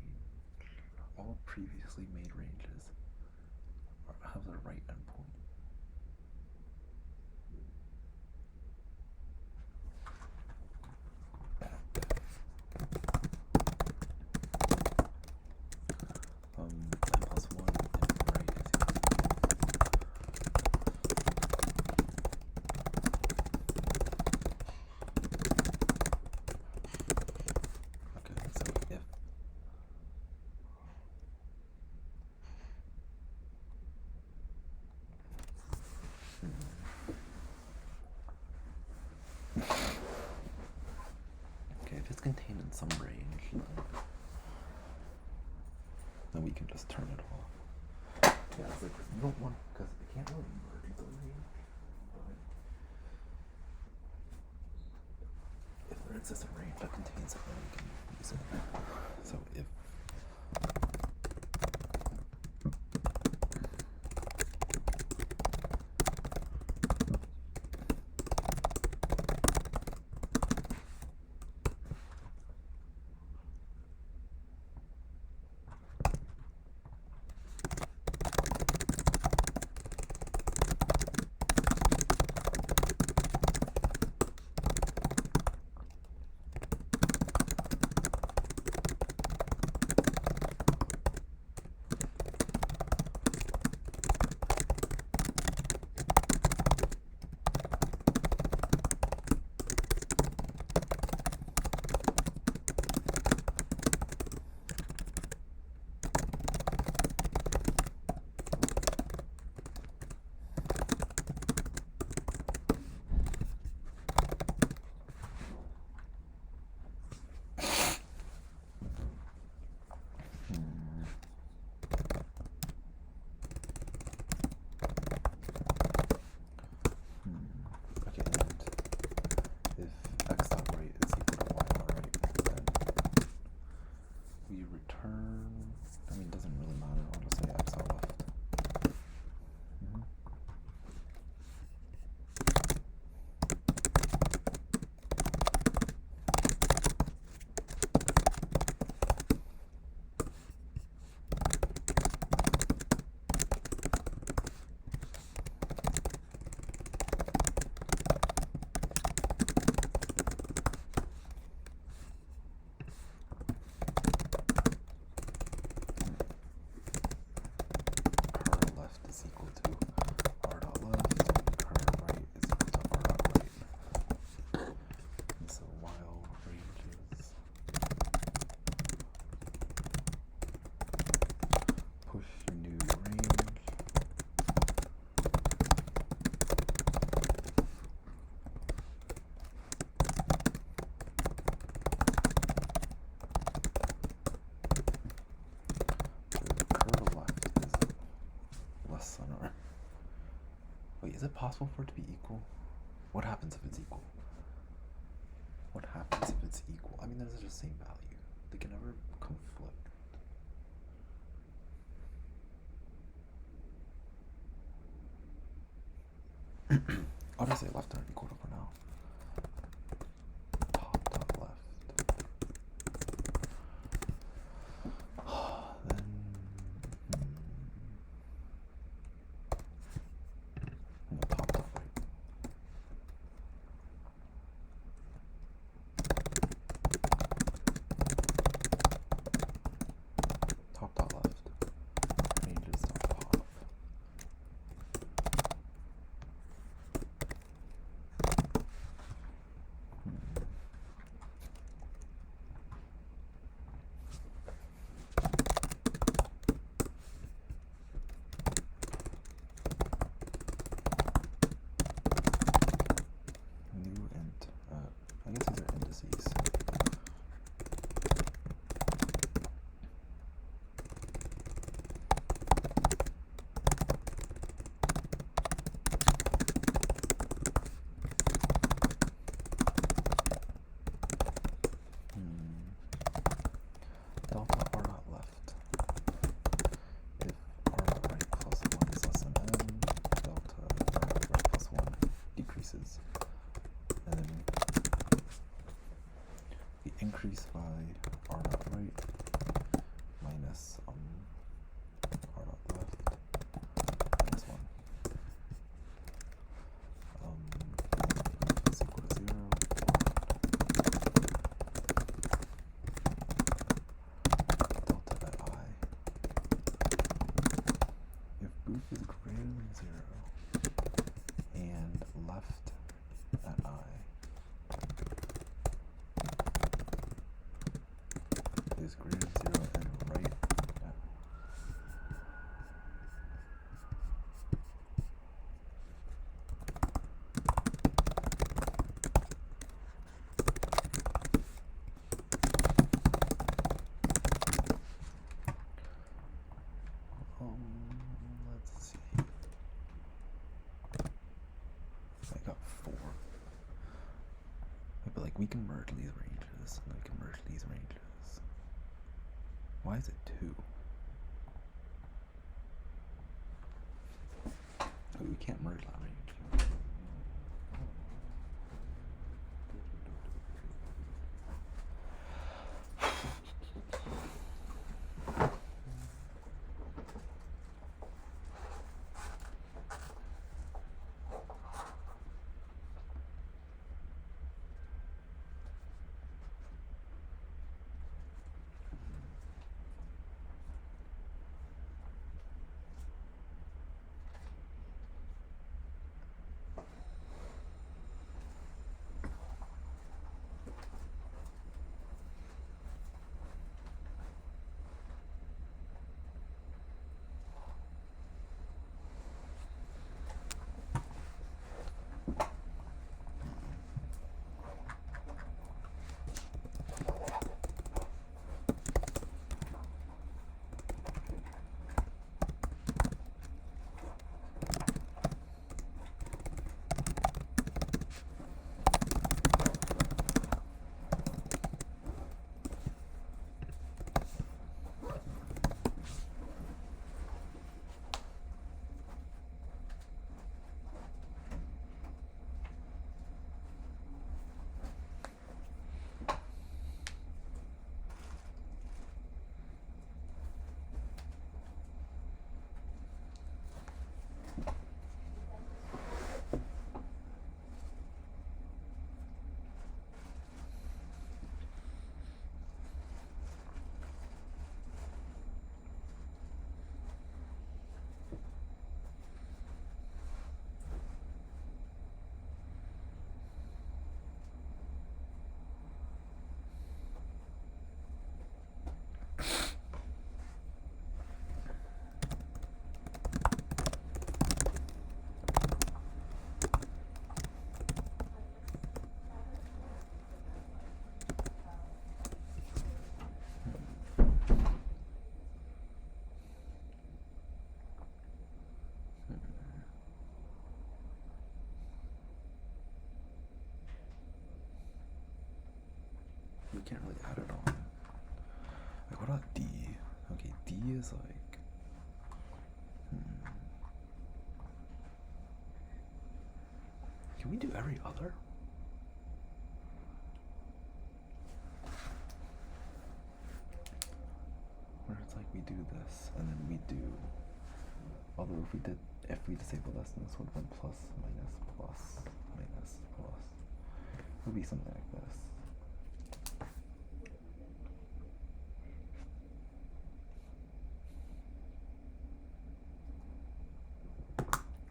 all previously made ranges have the right endpoint. N+1 and right is contained in some range, then we can just turn it off. Yeah, it's like you don't want, because it can't really merge the range. But if there exists a range that contains it, then we can use it. So if is it possible for it to be equal? What happens if it's equal? What happens if it's equal? I mean, those are the same value. They can never conflict. I'll just say left and equal to for now. Top dot left. Then no, top dot right. Top dot left. Ranges dot pop. we can merge these ranges, and we can merge these ranges. Why is it 2? Oh, we can't merge that range. We can't really add it on. Like, what about D? Okay, D is like... Can we do every other? Where it's like we do this, and then we do... Although if we disable this, then this would have been plus, minus, plus, minus, plus. It would be something like this.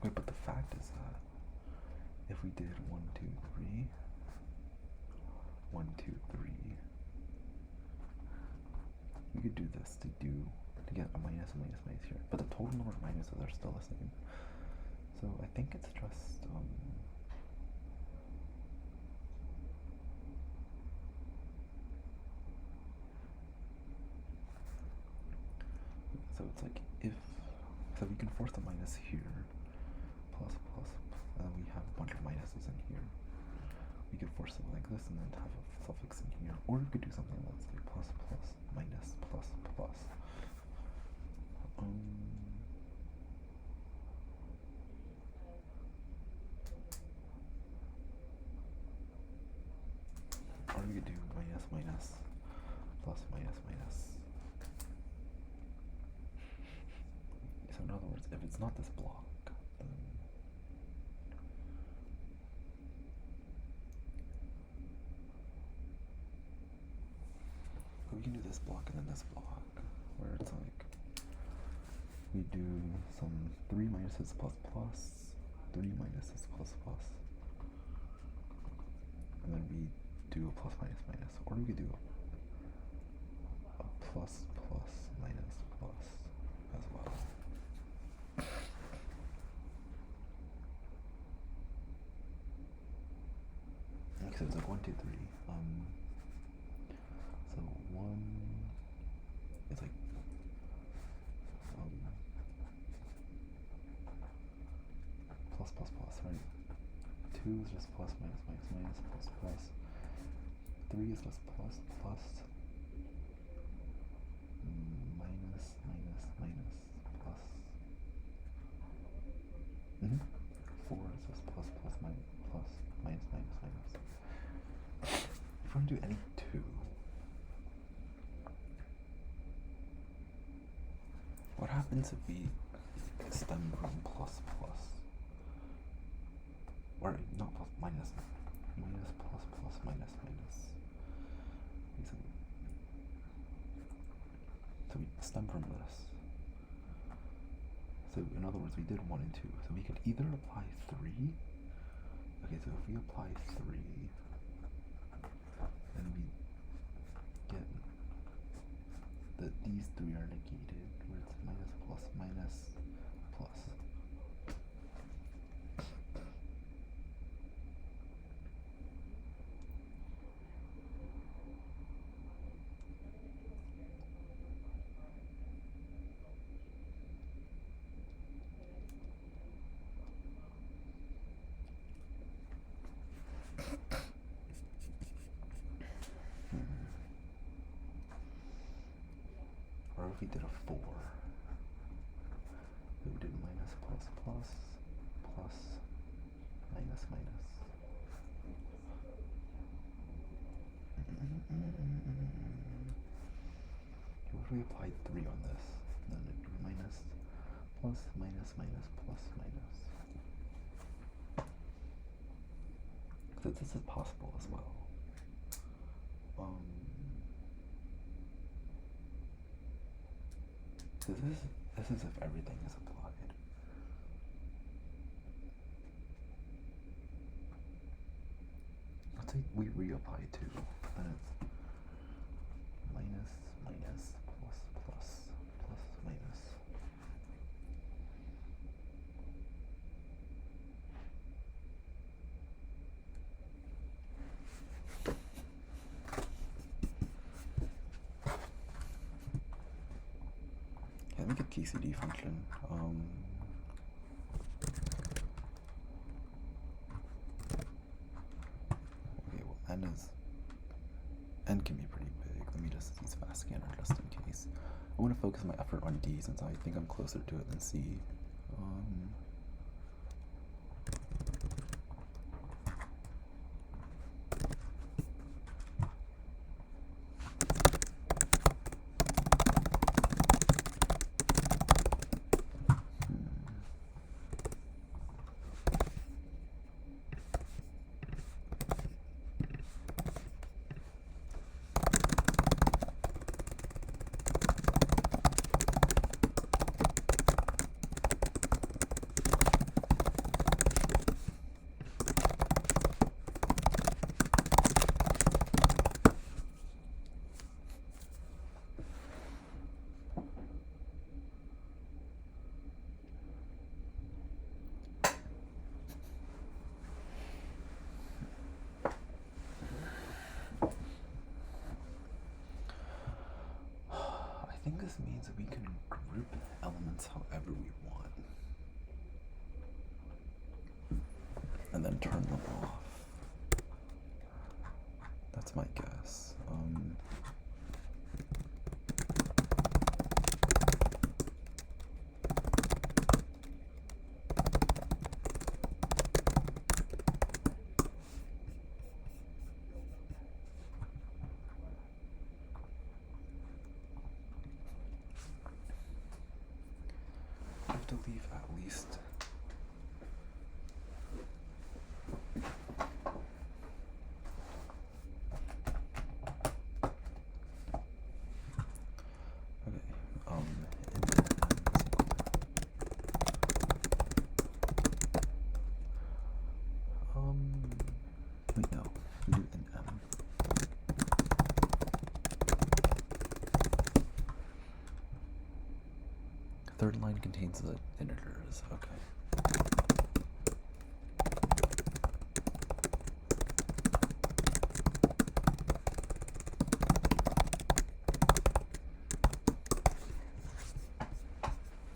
Wait, but the fact is that if we did 1, 2, 3, 1, 2, 3, we could do this to get a minus, here. But the total number of minuses are still the same. So I think it's just so it's like so we can force the minus here, plus, and then we have a bunch of minuses in here. We could force it like this and then have a suffix in here. Or we could do something that's like plus, minus, plus. Or we could do minus, plus, minus. So in other words, if it's not this block, then we can do this block and then this block, where it's like we do some 3 minuses plus, 3 minuses plus, and then we do a plus, minus, or we could do a plus, minus, as well. Okay, so it's like 1, 2, 3. So 1 is like plus, right? 2 is just plus, minus, plus. 3 is just plus, plus, minus, minus, minus, plus. 4 is just plus, plus, minus, plus, minus, minus, minus. If you want to do any 2, what happens if we stem from plus, plus? Or not plus, minus, minus, plus, plus, minus, minus. So we stem from this. So in other words, we did 1 and 2. So we could either apply 3. Okay, so if we apply 3, then we get that these 3 are negated, where it's minus, plus, minus, plus. Or if we did a 4, we did minus, plus, plus, plus, minus, minus. What if we applied 3 on this? Then it'd be minus, plus, minus, minus, plus, minus. So this is possible as well. So this is if everything is applied. Let's say we reapply 2, then it's minus, minus, plus, plus, plus, minus. Yeah, make a TCD function. Okay, well, n can be pretty big. Let me just use fast scanner just in case. I want to focus my effort on D since I think I'm closer to it than C. I think this means that we can group elements however we want and then turn them off. That's my guess. I have to leave at least wait, no, we do an M. Third line contains the integers, okay.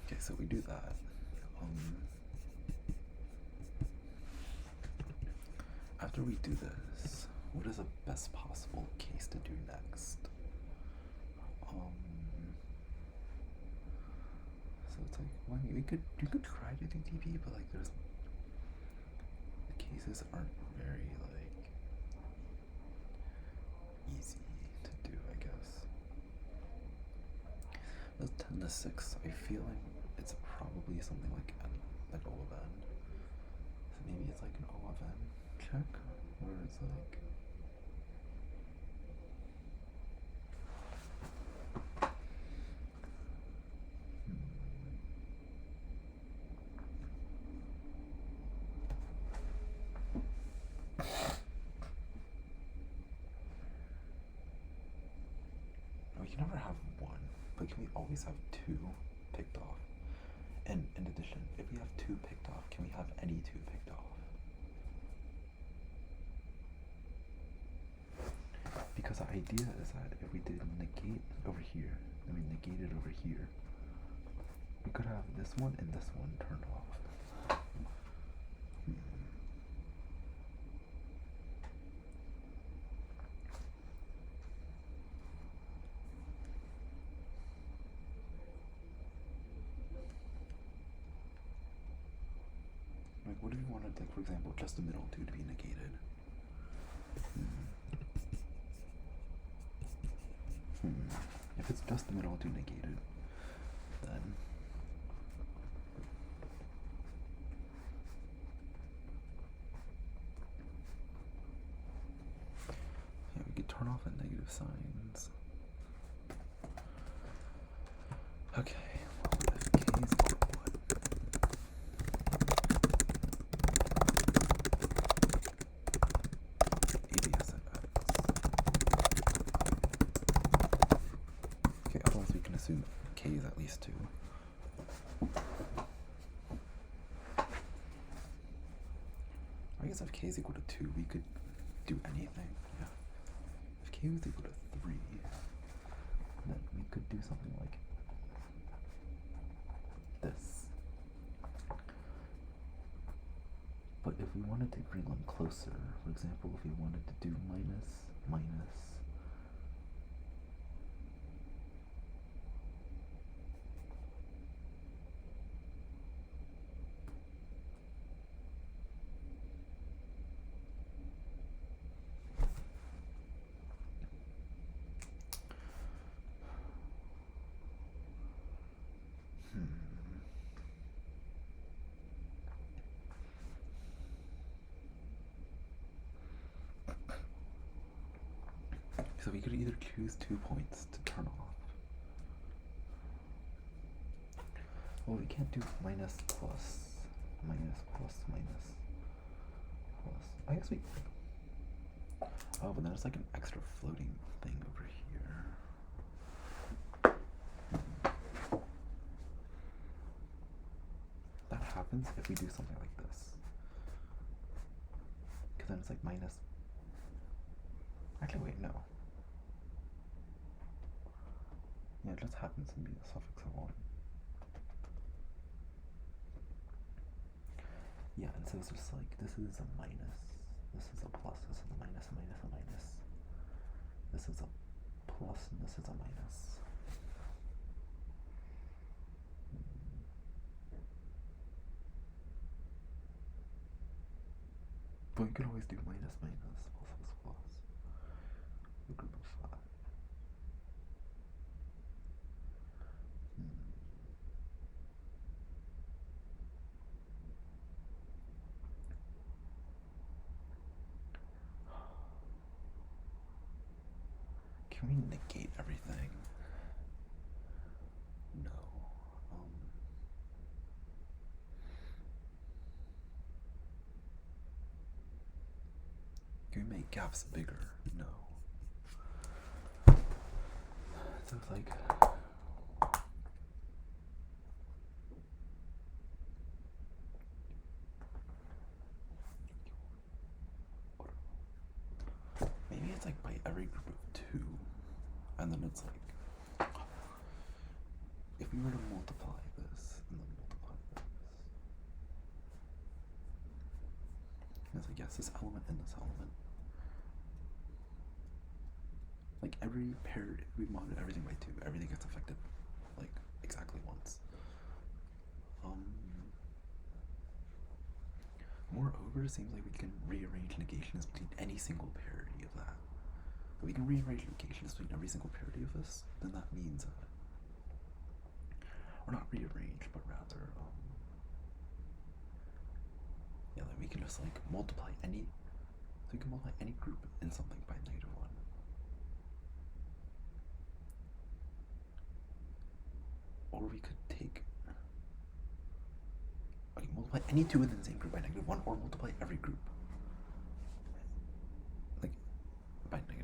Okay, so we do that. After we do this, what is the best possible case to do next? So it's like, well, you could try to do DB, but like the cases aren't very like easy to do, I guess. Those 10 to 6, I feel like it's probably something like O of n. So maybe it's like an O of n check, where it's like we can never have one, but can we always have two picked off? And in addition, if we have two picked off, can we have any two picked off? Because the idea is that if we did negate over here, and we negated over here, we could have this one and this one turned off. Like, what if you wanted, like, for example, just the middle two to be negated? If it's just the middle two negated, then yeah, we could turn off the negative signs. Okay, well, if k is equal to what? ABS at x. Okay, otherwise we can assume k is at least 2. I guess if k is equal to 2, we could do anything. Yeah. If k was equal to 3, then we could do something like this. But if we wanted to bring them closer, for example, if we wanted to do minus, minus, so we could either choose 2 points to turn off. Well, we can't do minus plus, minus plus, minus plus. I guess we. Oh, but then there's like an extra floating thing over here. That happens if we do something like this. Because then it's like minus. Actually, wait, no. Yeah, it just happens to be the suffix of 1. Yeah, and so it's just like, this is a minus, this is a plus, this is a minus, a minus, a minus. This is a plus, and this is a minus. But you can always do minus, minus, plus, plus, plus. A group of 5. Can we negate everything? No. Can we make gaps bigger? No. So it's like. Maybe it's like by every group of 2. And then it's like, if we were to multiply this, and then multiply this, it's like, yes, this element and this element. like every pair, we modded everything by 2. Everything gets affected like exactly once. Moreover, it seems like we can rearrange negations between any single parity of that. If we can rearrange negations between every single parity of this, then that means or not rearrange, but rather yeah, like we can just like multiply any, so we can multiply any group in something by -1. Or we could take, okay, multiply any 2 within the same group by -1, or multiply every group like by -1.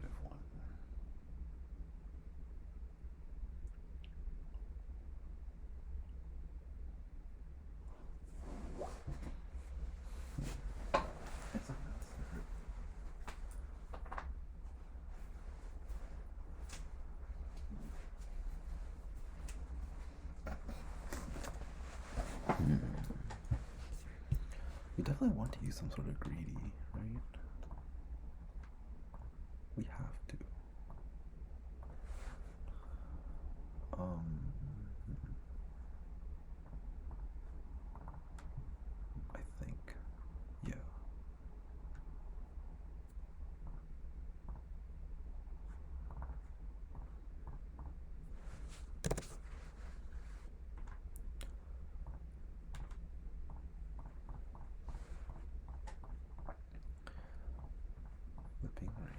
We definitely want to use some sort of greedy, right? We have to. I think, yeah. Flipping range.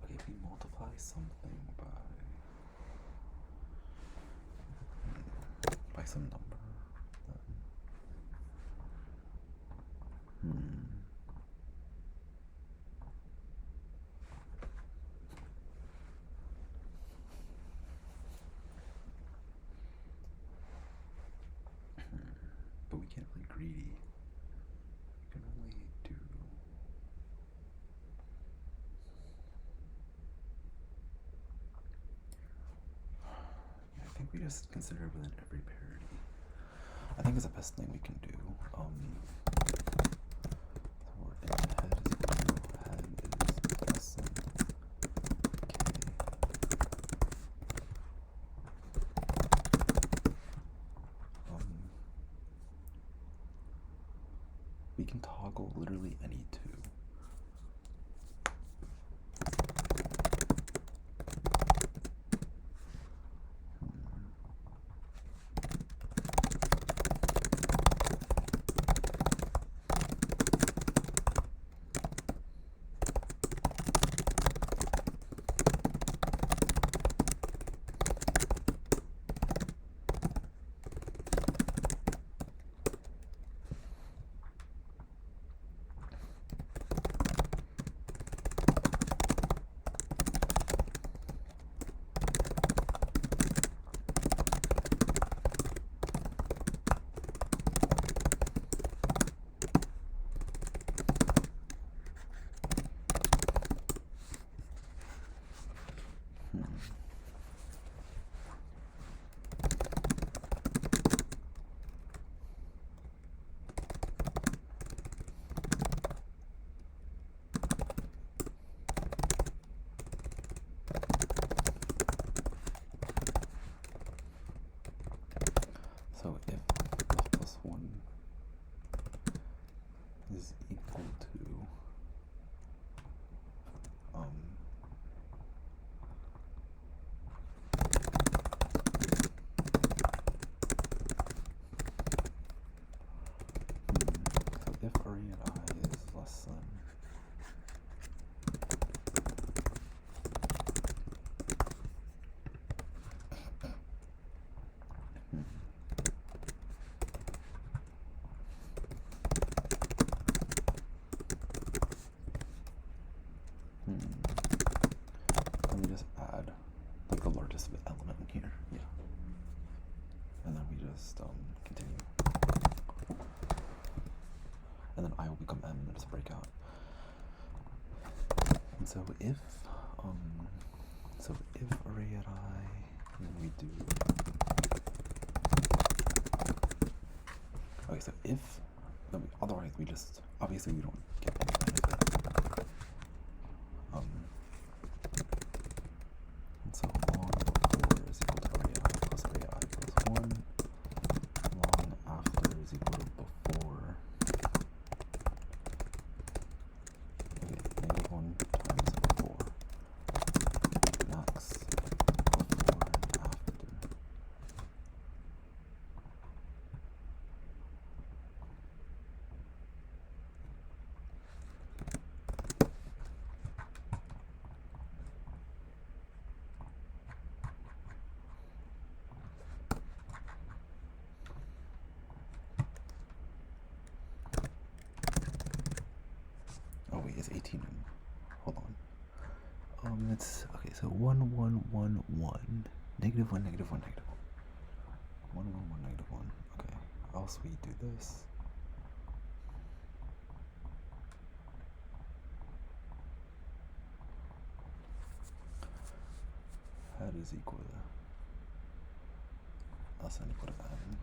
Okay, if we multiply something by some number, then but we can't play greedy. We can only do I think we just consider it within every parity. I think it's the best thing we can do. So we're in head is less than we can toggle literally any 2. So if plus 1 is equal to so if array at I is less than let me just add like the largest element in here, yeah. And then we just continue. And then I will become M and then just break out. And so if array at I, then we do okay, so if, otherwise we just, obviously we don't get any benefit. And so long before is equal to REI plus REI plus 1. Long after is equal to before. Okay, -1 times before. Max before and after. Oh wait, it's 18 and hold on. It's okay, so 1 1 1 1 negative 1 negative 1 negative 1 1 1 1 negative 1. Okay, how else we do this? That is equal to less than equal to n.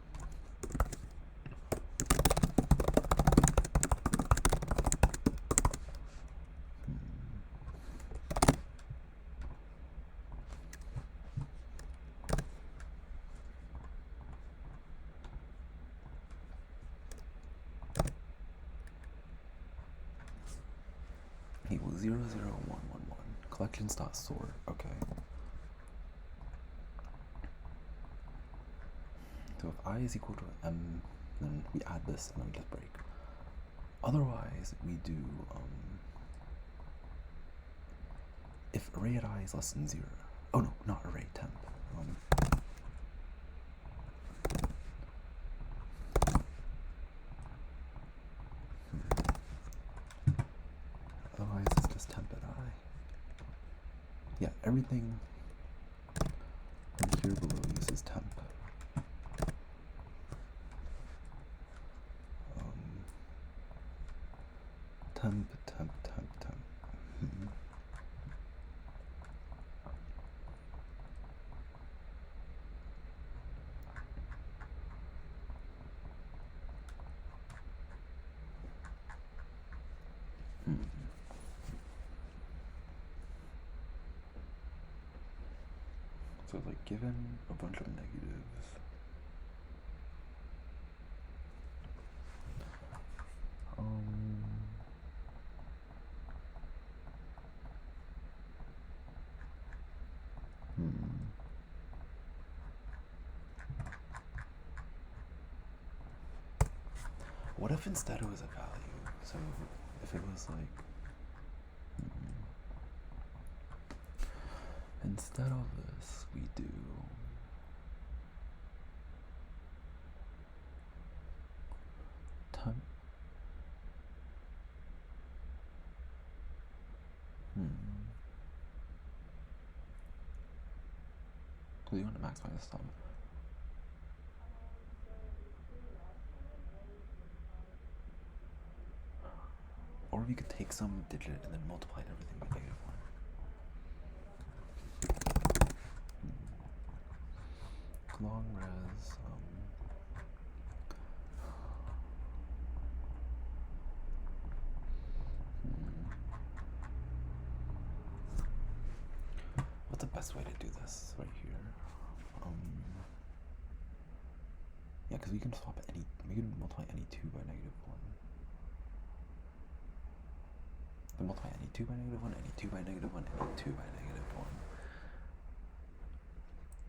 Equals 0 0 1 1 1. Collections dot sort. Okay. So if I is equal to m, then we add this and then we just break. Otherwise, we do if array at I is less than 0. Oh no, not array, temp. Otherwise, it's just temp at I. Yeah, everything from here below uses temp. Temp, temp, temp, temp. So like given a bunch of negatives, what if instead it was a value? So if it was like, instead of this, we do temp. Do you want to maximize this time? Or we could take some digit and then multiply everything by -1. Long res, what's the best way to do this right here? Yeah, because we can swap any, we can multiply any 2 by -1. Then multiply any 2 by -1, any 2 by -1, any 2 by -1.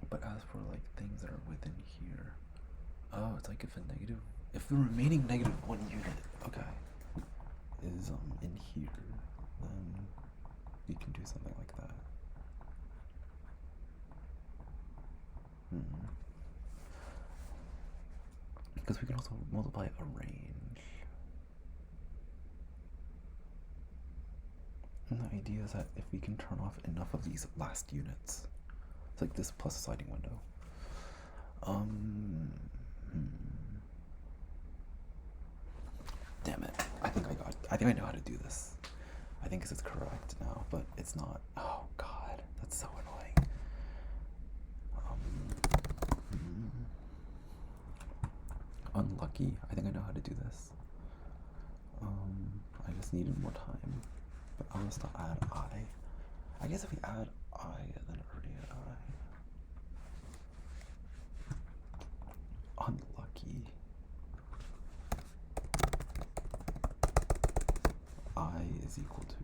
But as for like things that are within here, oh, it's like if the remaining -1 unit, okay, is in here, then we can do something like that. Because we can also multiply a range. And the idea is that if we can turn off enough of these last units, it's like this plus a sliding window. Damn it. I think I know how to do this. I think it's correct now, but it's not. Oh god, that's so annoying. Unlucky. I think I know need more time. But I want us to add I. I guess if we add I and then already add I. Unlucky. I is equal to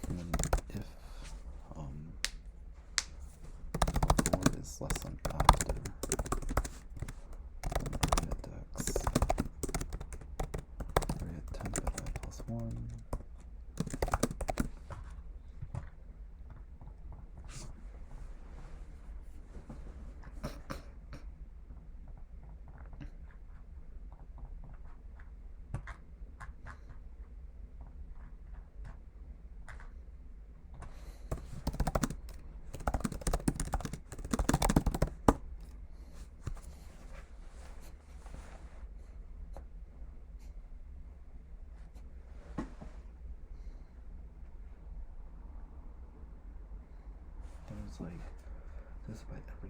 and then if before is less than after, then array index array at temp at I plus 1. There's like this by every